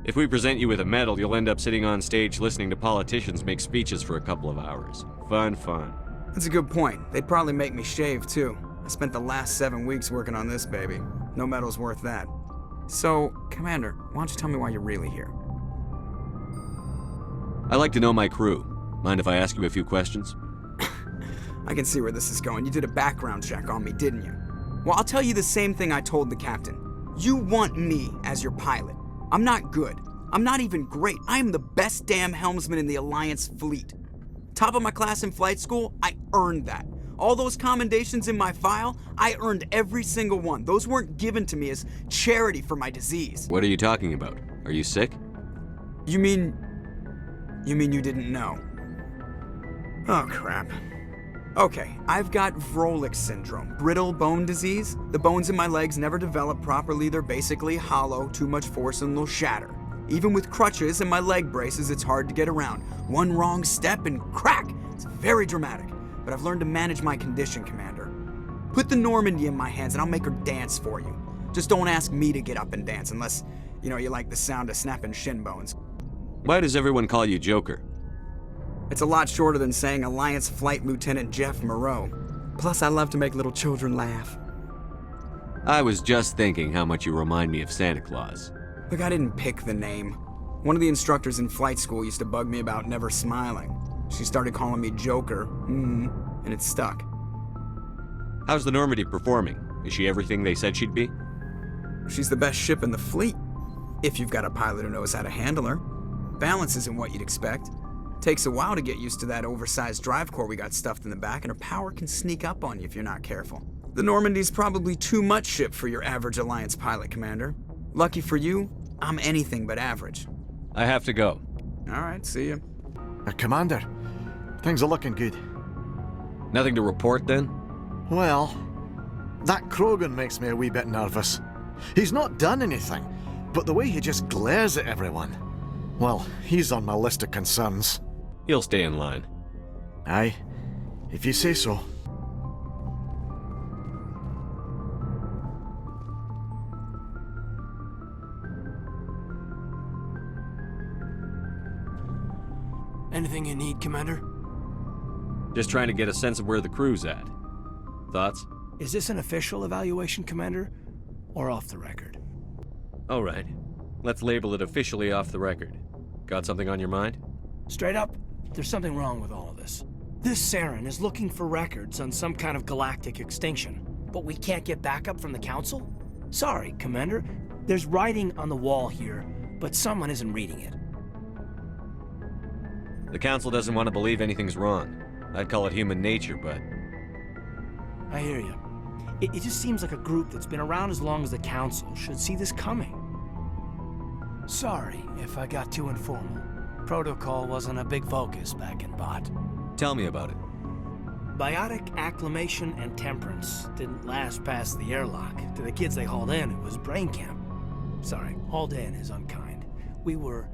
If we present you with a medal, you'll end up sitting on stage listening to politicians make speeches for a couple of hours. Fun, fun. That's a good point. They'd probably make me shave, too. I spent the last 7 weeks working on this baby. No medal's worth that. So, Commander, why don't you tell me why you're really here? I like to know my crew. Mind if I ask you a few questions? I can see where this is going. You did a background check on me, didn't you? Well, I'll tell you the same thing I told the captain. You want me as your pilot. I'm not good. I'm not even great. I am the best damn helmsman in the Alliance fleet. Top of my class in flight school, I earned that. All those commendations in my file, I earned every single one. Those weren't given to me as charity for my disease. What are you talking about? Are you sick? You mean you didn't know? Oh, crap. Okay, I've got Vrolik syndrome, brittle bone disease. The bones in my legs never develop properly. They're basically hollow, too much force and they'll shatter. Even with crutches and my leg braces, it's hard to get around. One wrong step and crack! It's very dramatic, but I've learned to manage my condition, Commander. Put the Normandy in my hands and I'll make her dance for you. Just don't ask me to get up and dance unless, you know, you like the sound of snapping shin bones. Why does everyone call you Joker? It's a lot shorter than saying Alliance Flight Lieutenant Jeff Moreau. Plus, I love to make little children laugh. I was just thinking how much you remind me of Santa Claus. Look, I didn't pick the name. One of the instructors in flight school used to bug me about never smiling. She started calling me Joker, and it stuck. How's the Normandy performing? Is she everything they said she'd be? She's the best ship in the fleet, if you've got a pilot who knows how to handle her. Balance isn't what you'd expect. Takes a while to get used to that oversized drive core we got stuffed in the back, and her power can sneak up on you if you're not careful. The Normandy's probably too much ship for your average Alliance pilot, Commander. Lucky for you, I'm anything but average. I have to go. All right, see you. Commander, things are looking good. Nothing to report, then? Well, that Krogan makes me a wee bit nervous. He's not done anything, but the way he just glares at everyone, well, he's on my list of concerns. He'll stay in line. Aye, if you say so. Anything you need, Commander? Just trying to get a sense of where the crew's at. Thoughts? Is this an official evaluation, Commander? Or off the record? All right. Let's label it officially off the record. Got something on your mind? Straight up, there's something wrong with all of this. This Saren is looking for records on some kind of galactic extinction, but we can't get backup from the Council? Sorry, Commander. There's writing on the wall here, but someone isn't reading it. The Council doesn't want to believe anything's wrong. I'd call it human nature, but... I hear you. It just seems like a group that's been around as long as the Council should see this coming. Sorry if I got too informal. Protocol wasn't a big focus back in Bot. Tell me about it. Biotic acclimation and temperance didn't last past the airlock. To the kids they hauled in, it was brain camp. Sorry, hauled in is unkind. We were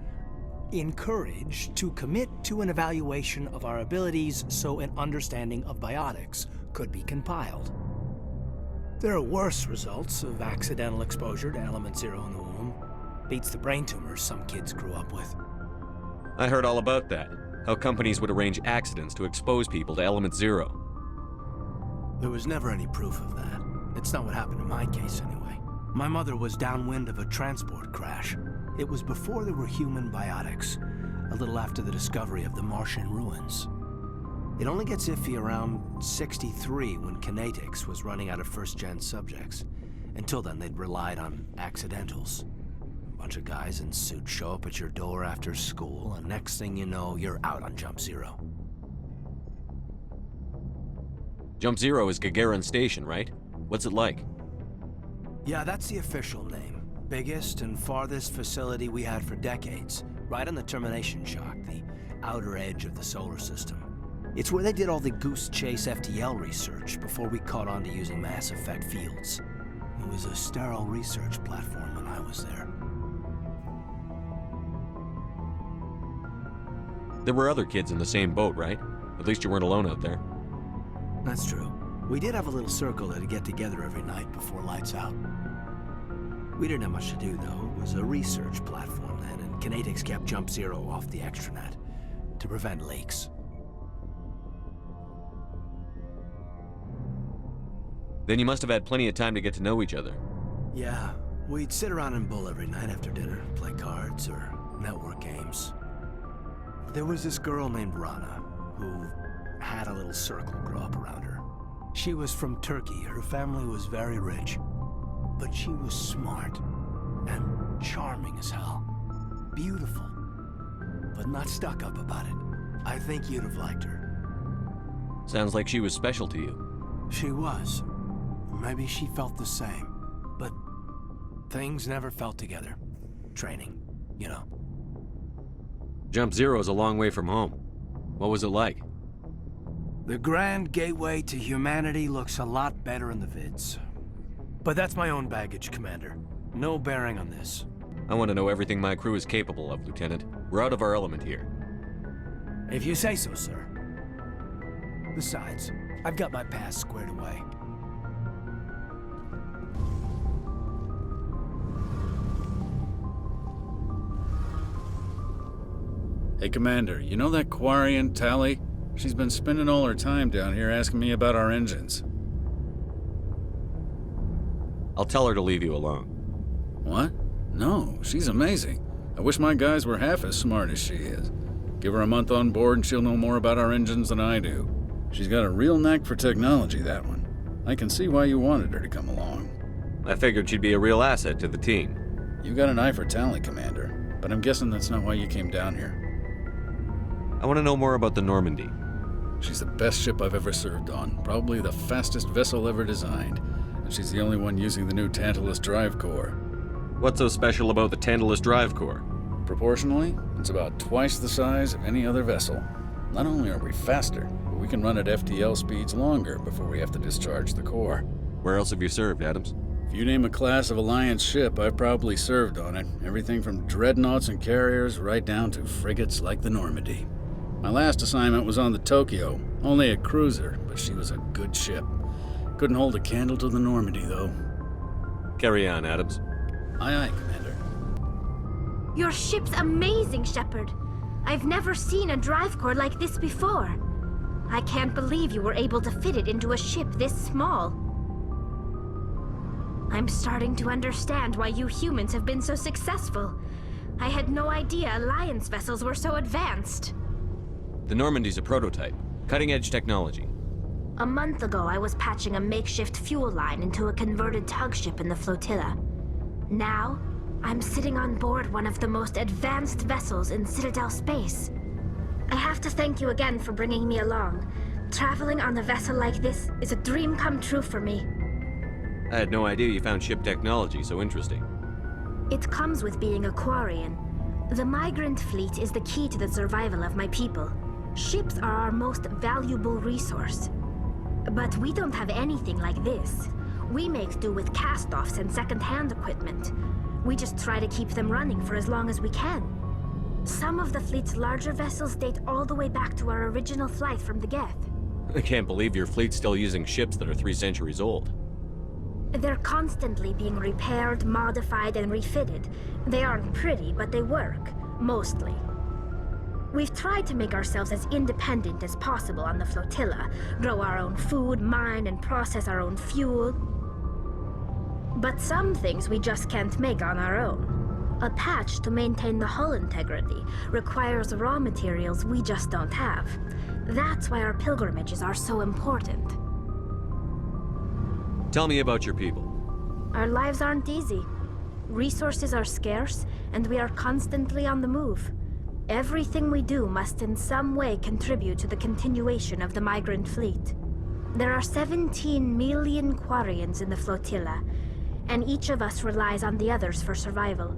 encouraged to commit to an evaluation of our abilities so an understanding of biotics could be compiled. There are worse results of accidental exposure to Element Zero in the womb. Beats the brain tumors some kids grew up with. I heard all about that. How companies would arrange accidents to expose people to Element Zero. There was never any proof of that. It's not what happened in my case, anyway. My mother was downwind of a transport crash. It was before there were human biotics, a little after the discovery of the Martian ruins. It only gets iffy around 63 when Kinetics was running out of first-gen subjects. Until then, they'd relied on accidentals. A bunch of guys in suits show up at your door after school, and next thing you know, you're out on Jump Zero. Jump Zero is Gagarin Station, right? What's it like? Yeah, that's the official name. Biggest and farthest facility we had for decades. Right on the termination shock, the outer edge of the solar system. It's where they did all the Goose Chase FTL research before we caught on to using mass effect fields. It was a sterile research platform when I was there. There were other kids in the same boat, right? At least you weren't alone out there. That's true. We did have a little circle that'd get together every night before lights out. We didn't have much to do, though. It was a research platform then, and Kinetics kept Jump Zero off the extranet to prevent leaks. Then you must have had plenty of time to get to know each other. Yeah, we'd sit around and bull every night after dinner, play cards or network games. There was this girl named Rana, who had a little circle grow up around her. She was from Turkey. Her family was very rich. But she was smart and charming as hell. Beautiful, but not stuck up about it. I think you'd have liked her. Sounds like she was special to you. She was. Maybe she felt the same. But things never felt together. Training, you know. Jump Zero is a long way from home. What was it like? The grand gateway to humanity looks a lot better in the vids. But that's my own baggage, Commander. No bearing on this. I want to know everything my crew is capable of, Lieutenant. We're out of our element here. If you say so, sir. Besides, I've got my past squared away. Hey, Commander, you know that Quarian, Tally? She's been spending all her time down here asking me about our engines. I'll tell her to leave you alone. What? No, she's amazing. I wish my guys were half as smart as she is. Give her a month on board and she'll know more about our engines than I do. She's got a real knack for technology, that one. I can see why you wanted her to come along. I figured she'd be a real asset to the team. You got an eye for talent, Commander, but I'm guessing that's not why you came down here. I want to know more about the Normandy. She's the best ship I've ever served on, probably the fastest vessel ever designed, and she's the only one using the new Tantalus drive core. What's so special about the Tantalus drive core? Proportionally, it's about twice the size of any other vessel. Not only are we faster, but we can run at FTL speeds longer before we have to discharge the core. Where else have you served, Adams? If you name a class of Alliance ship, I've probably served on it. Everything from dreadnoughts and carriers right down to frigates like the Normandy. My last assignment was on the Tokyo, only a cruiser, but she was a good ship. Couldn't hold a candle to the Normandy, though. Carry on, Adams. Aye, aye, Commander. Your ship's amazing, Shepard. I've never seen a drive core like this before. I can't believe you were able to fit it into a ship this small. I'm starting to understand why you humans have been so successful. I had no idea Alliance vessels were so advanced. The Normandy's a prototype. Cutting-edge technology. A month ago, I was patching a makeshift fuel line into a converted tug ship in the flotilla. Now, I'm sitting on board one of the most advanced vessels in Citadel space. I have to thank you again for bringing me along. Traveling on a vessel like this is a dream come true for me. I had no idea you found ship technology so interesting. It comes with being a Quarian. The migrant fleet is the key to the survival of my people. Ships are our most valuable resource. But we don't have anything like this. We make do with cast-offs and second-hand equipment. We just try to keep them running for as long as we can. Some of the fleet's larger vessels date all the way back to our original flight from the Geth. I can't believe your fleet's still using ships that are 3 centuries old. They're constantly being repaired, modified, and refitted. They aren't pretty, but they work. Mostly. We've tried to make ourselves as independent as possible on the flotilla, grow our own food, mine, and process our own fuel. But some things we just can't make on our own. A patch to maintain the hull integrity requires raw materials we just don't have. That's why our pilgrimages are so important. Tell me about your people. Our lives aren't easy. Resources are scarce, and we are constantly on the move. Everything we do must in some way contribute to the continuation of the migrant fleet. There are 17 million Quarians in the flotilla, and each of us relies on the others for survival.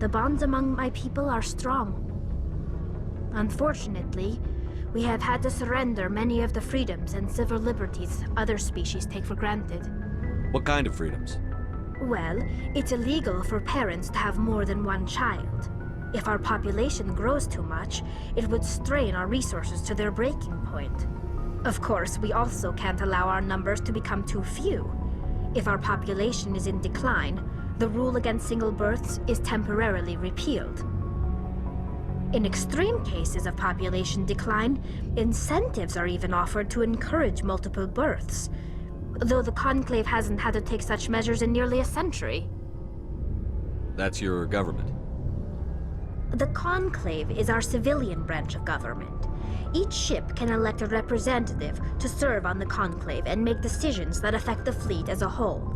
The bonds among my people are strong. Unfortunately, we have had to surrender many of the freedoms and civil liberties other species take for granted. What kind of freedoms? Well, it's illegal for parents to have more than one child. If our population grows too much, it would strain our resources to their breaking point. Of course, we also can't allow our numbers to become too few. If our population is in decline, the rule against single births is temporarily repealed. In extreme cases of population decline, incentives are even offered to encourage multiple births, though the Conclave hasn't had to take such measures in nearly a century. That's your government. The Conclave is our civilian branch of government. Each ship can elect a representative to serve on the Conclave and make decisions that affect the fleet as a whole.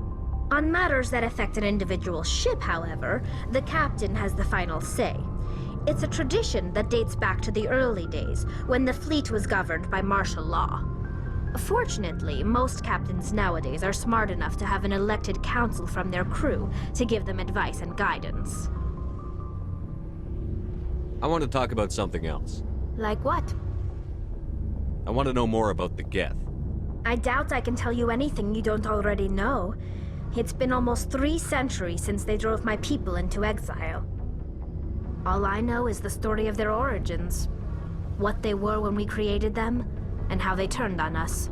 On matters that affect an individual ship, however, the captain has the final say. It's a tradition that dates back to the early days, when the fleet was governed by martial law. Fortunately, most captains nowadays are smart enough to have an elected council from their crew to give them advice and guidance. I want to talk about something else. Like what? I want to know more about the Geth. I doubt I can tell you anything you don't already know. It's been almost 3 centuries since they drove my people into exile. All I know is the story of their origins, what they were when we created them, and how they turned on us.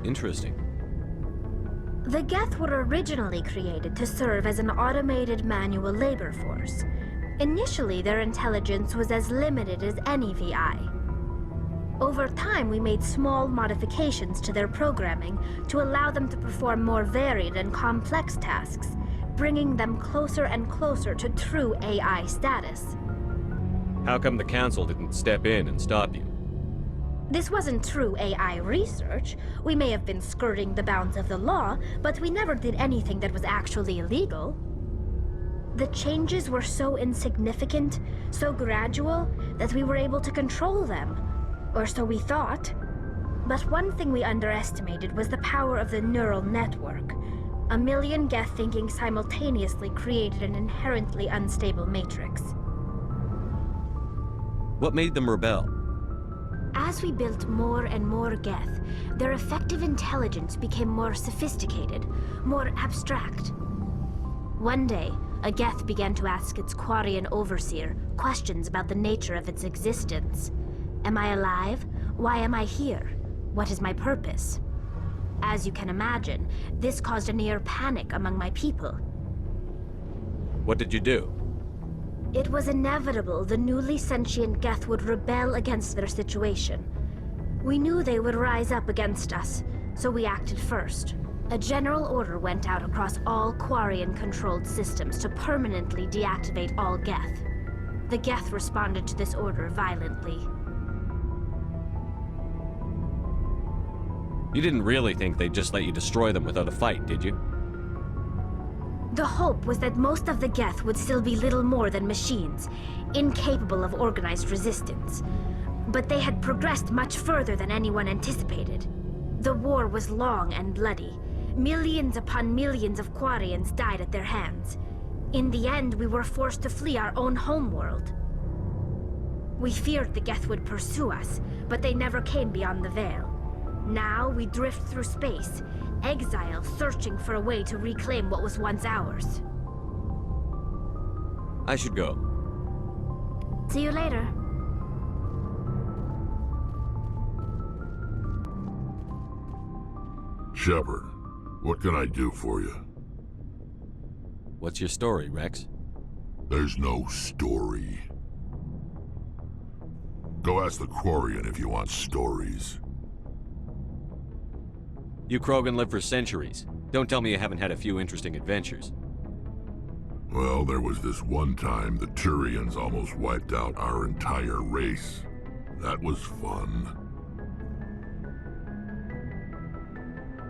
Interesting. The Geth were originally created to serve as an automated manual labor force. Initially, their intelligence was as limited as any VI. Over time, we made small modifications to their programming to allow them to perform more varied and complex tasks, bringing them closer and closer to true AI status. How come the Council didn't step in and stop you? This wasn't true AI research. We may have been skirting the bounds of the law, but we never did anything that was actually illegal. The changes were so insignificant, so gradual, that we were able to control them. Or so we thought. But one thing we underestimated was the power of the neural network. 1 million Geth thinking simultaneously created an inherently unstable matrix. What made them rebel? As we built more and more Geth, their effective intelligence became more sophisticated, more abstract. One day, a Geth began to ask its Quarian overseer questions about the nature of its existence. Am I alive? Why am I here? What is my purpose? As you can imagine, this caused a near panic among my people. What did you do? It was inevitable the newly sentient Geth would rebel against their situation. We knew they would rise up against us, so we acted first. A general order went out across all Quarian-controlled systems to permanently deactivate all Geth. The Geth responded to this order violently. You didn't really think they'd just let you destroy them without a fight, did you? The hope was that most of the Geth would still be little more than machines, incapable of organized resistance. But they had progressed much further than anyone anticipated. The war was long and bloody. Millions upon millions of Quarians died at their hands. In the end, we were forced to flee our own homeworld. We feared the Geth would pursue us, but they never came beyond the Veil. Now we drift through space, exile searching for a way to reclaim what was once ours. I should go. See you later. Shepard, what can I do for you? What's your story, Rex? There's no story. Go ask the Quarian if you want stories. You Krogan live for centuries. Don't tell me you haven't had a few interesting adventures. Well, there was this one time the Turians almost wiped out our entire race. That was fun.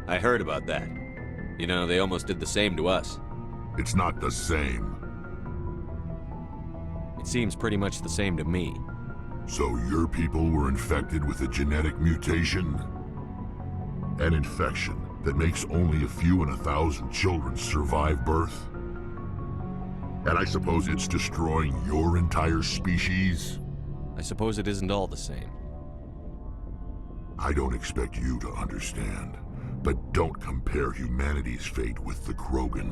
I heard about that. You know, they almost did the same to us. It's not the same. It seems pretty much the same to me. So your people were infected with a genetic mutation? An infection that makes only a few in 1,000 children survive birth? And I suppose it's destroying your entire species? I suppose it isn't all the same. I don't expect you to understand, but don't compare humanity's fate with the Krogan.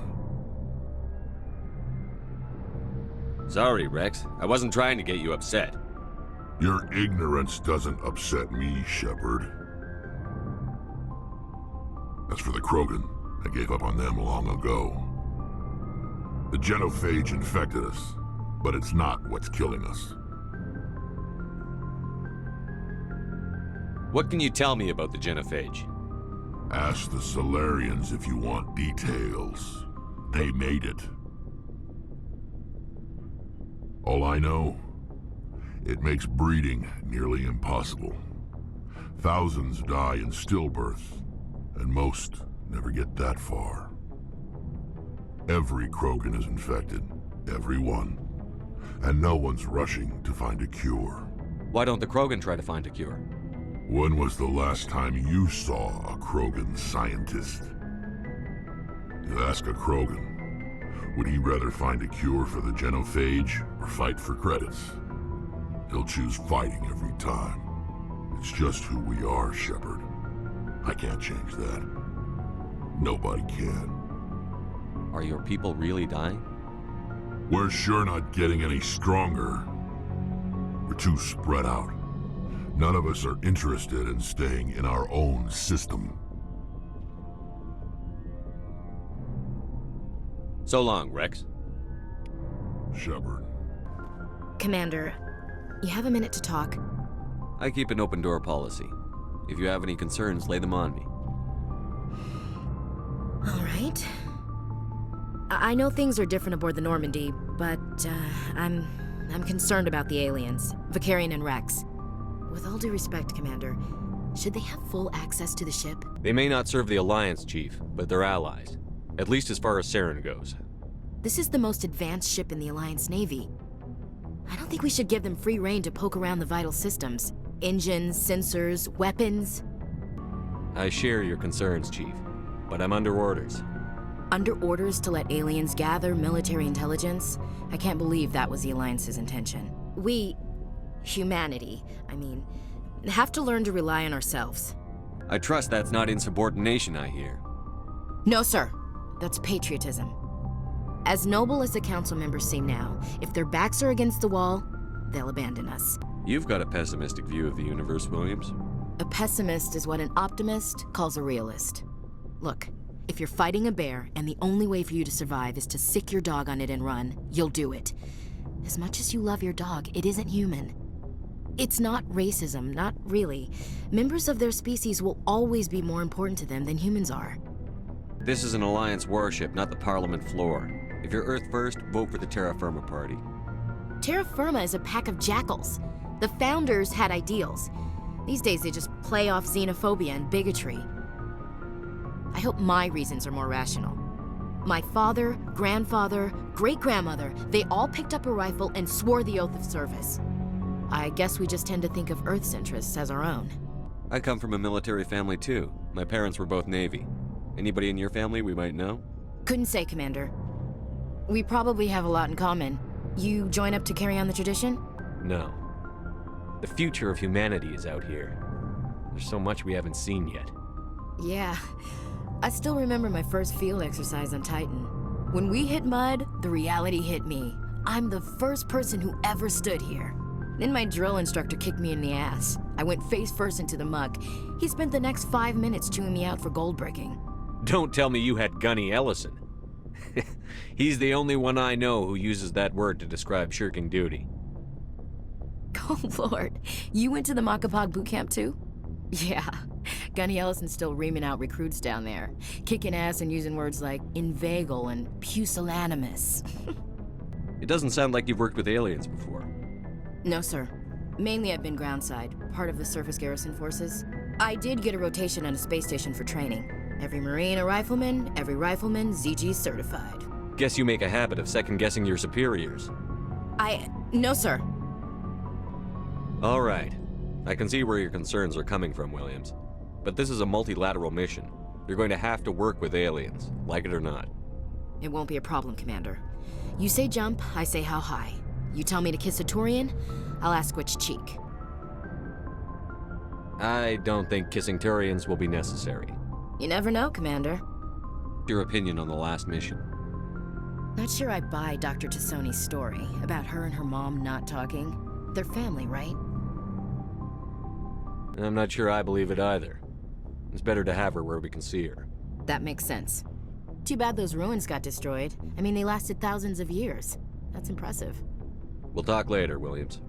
Sorry, Rex. I wasn't trying to get you upset. Your ignorance doesn't upset me, Shepard. As for the Krogan, I gave up on them long ago. The genophage infected us, but it's not what's killing us. What can you tell me about the genophage? Ask the Solarians if you want details. They made it. All I know, it makes breeding nearly impossible. Thousands die in stillbirth, and most never get that far. Every Krogan is infected, every one. And no one's rushing to find a cure. Why don't the Krogan try to find a cure? When was the last time you saw a Krogan scientist? You ask a Krogan, would he rather find a cure for the genophage or fight for credits? He'll choose fighting every time. It's just who we are, Shepard. I can't change that. Nobody can. Are your people really dying? We're sure not getting any stronger. We're too spread out. None of us are interested in staying in our own system. So long, Rex. Shepard. Commander, you have a minute to talk? I keep an open door policy. If you have any concerns, lay them on me. All right. I know things are different aboard the Normandy, but I'm concerned about the aliens, Vicarian and Rex. With all due respect, Commander, should they have full access to the ship? They may not serve the Alliance, Chief, but they're allies. At least as far as Saren goes. This is the most advanced ship in the Alliance Navy. I don't think we should give them free rein to poke around the vital systems. Engines, sensors, weapons. I share your concerns, Chief, but I'm under orders. Under orders to let aliens gather military intelligence? I can't believe that was the Alliance's intention. We, humanity, have to learn to rely on ourselves. I trust that's not insubordination, I hear. No, sir. That's patriotism. As noble as the council members seem now, if their backs are against the wall, they'll abandon us. You've got a pessimistic view of the universe, Williams. A pessimist is what an optimist calls a realist. Look, if you're fighting a bear and the only way for you to survive is to sick your dog on it and run, you'll do it. As much as you love your dog, it isn't human. It's not racism, not really. Members of their species will always be more important to them than humans are. This is an Alliance warship, not the Parliament floor. If you're Earth first, vote for the Terra Firma Party. Terra Firma is a pack of jackals. The founders had ideals. These days they just play off xenophobia and bigotry. I hope my reasons are more rational. My father, grandfather, great-grandmother, they all picked up a rifle and swore the oath of service. I guess we just tend to think of Earth's interests as our own. I come from a military family too. My parents were both Navy. Anybody in your family we might know? Couldn't say, Commander. We probably have a lot in common. You join up to carry on the tradition? No. The future of humanity is out here. There's so much we haven't seen yet. Yeah. I still remember my first field exercise on Titan. When we hit mud, the reality hit me. I'm the first person who ever stood here. Then my drill instructor kicked me in the ass. I went face first into the muck. He spent the next 5 minutes chewing me out for gold bricking. Don't tell me you had Gunny Ellison. He's the only one I know who uses that word to describe shirking duty. Oh Lord, you went to the Makapog boot camp too? Yeah, Gunny Ellison's still reaming out recruits down there, kicking ass and using words like inveigle and pusillanimous. It doesn't sound like you've worked with aliens before. No, sir. Mainly I've been groundside, part of the surface garrison forces. I did get a rotation on a space station for training. Every Marine a rifleman, every rifleman ZG certified. Guess you make a habit of second-guessing your superiors. No, sir. All right. I can see where your concerns are coming from, Williams. But this is a multilateral mission. You're going to have to work with aliens, like it or not. It won't be a problem, Commander. You say jump, I say how high. You tell me to kiss a Turian, I'll ask which cheek. I don't think kissing Turians will be necessary. You never know, Commander. Your opinion on the last mission? Not sure I buy Dr. Tassoni's story about her and her mom not talking. They're family, right? I'm not sure I believe it either. It's better to have her where we can see her. That makes sense. Too bad those ruins got destroyed. I mean, they lasted thousands of years. That's impressive. We'll talk later, Williams.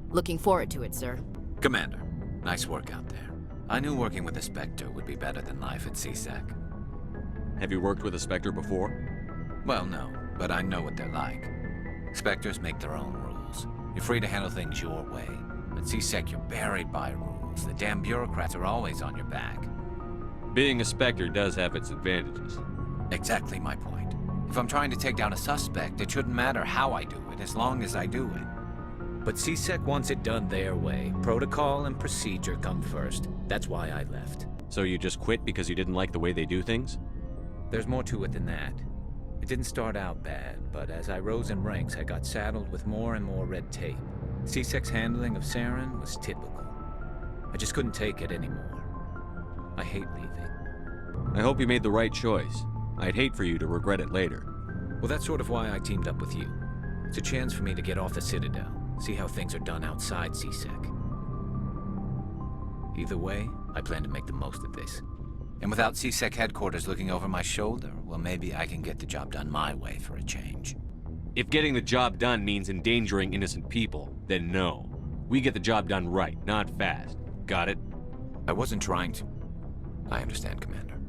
Looking forward to it, sir. Commander, nice work out there. I knew working with a Spectre would be better than life at CSEC. Have you worked with a Spectre before? Well, no, but I know what they're like. Spectres make their own rules. You're free to handle things your way. At CSEC, you're buried by rules. The damn bureaucrats are always on your back. Being a Spectre does have its advantages. Exactly my point. If I'm trying to take down a suspect, it shouldn't matter how I do it, as long as I do it. But CSEC wants it done their way. Protocol and procedure come first. That's why I left. So you just quit because you didn't like the way they do things? There's more to it than that. It didn't start out bad, but as I rose in ranks, I got saddled with more and more red tape. CSEC's handling of Saren was typical. I just couldn't take it anymore. I hate leaving. I hope you made the right choice. I'd hate for you to regret it later. Well, that's sort of why I teamed up with you. It's a chance for me to get off the Citadel, see how things are done outside CSEC. Either way, I plan to make the most of this. And without CSEC headquarters looking over my shoulder, well, maybe I can get the job done my way for a change. If getting the job done means endangering innocent people, then no. We get the job done right, not fast. Got it? I wasn't trying to. I understand, Commander.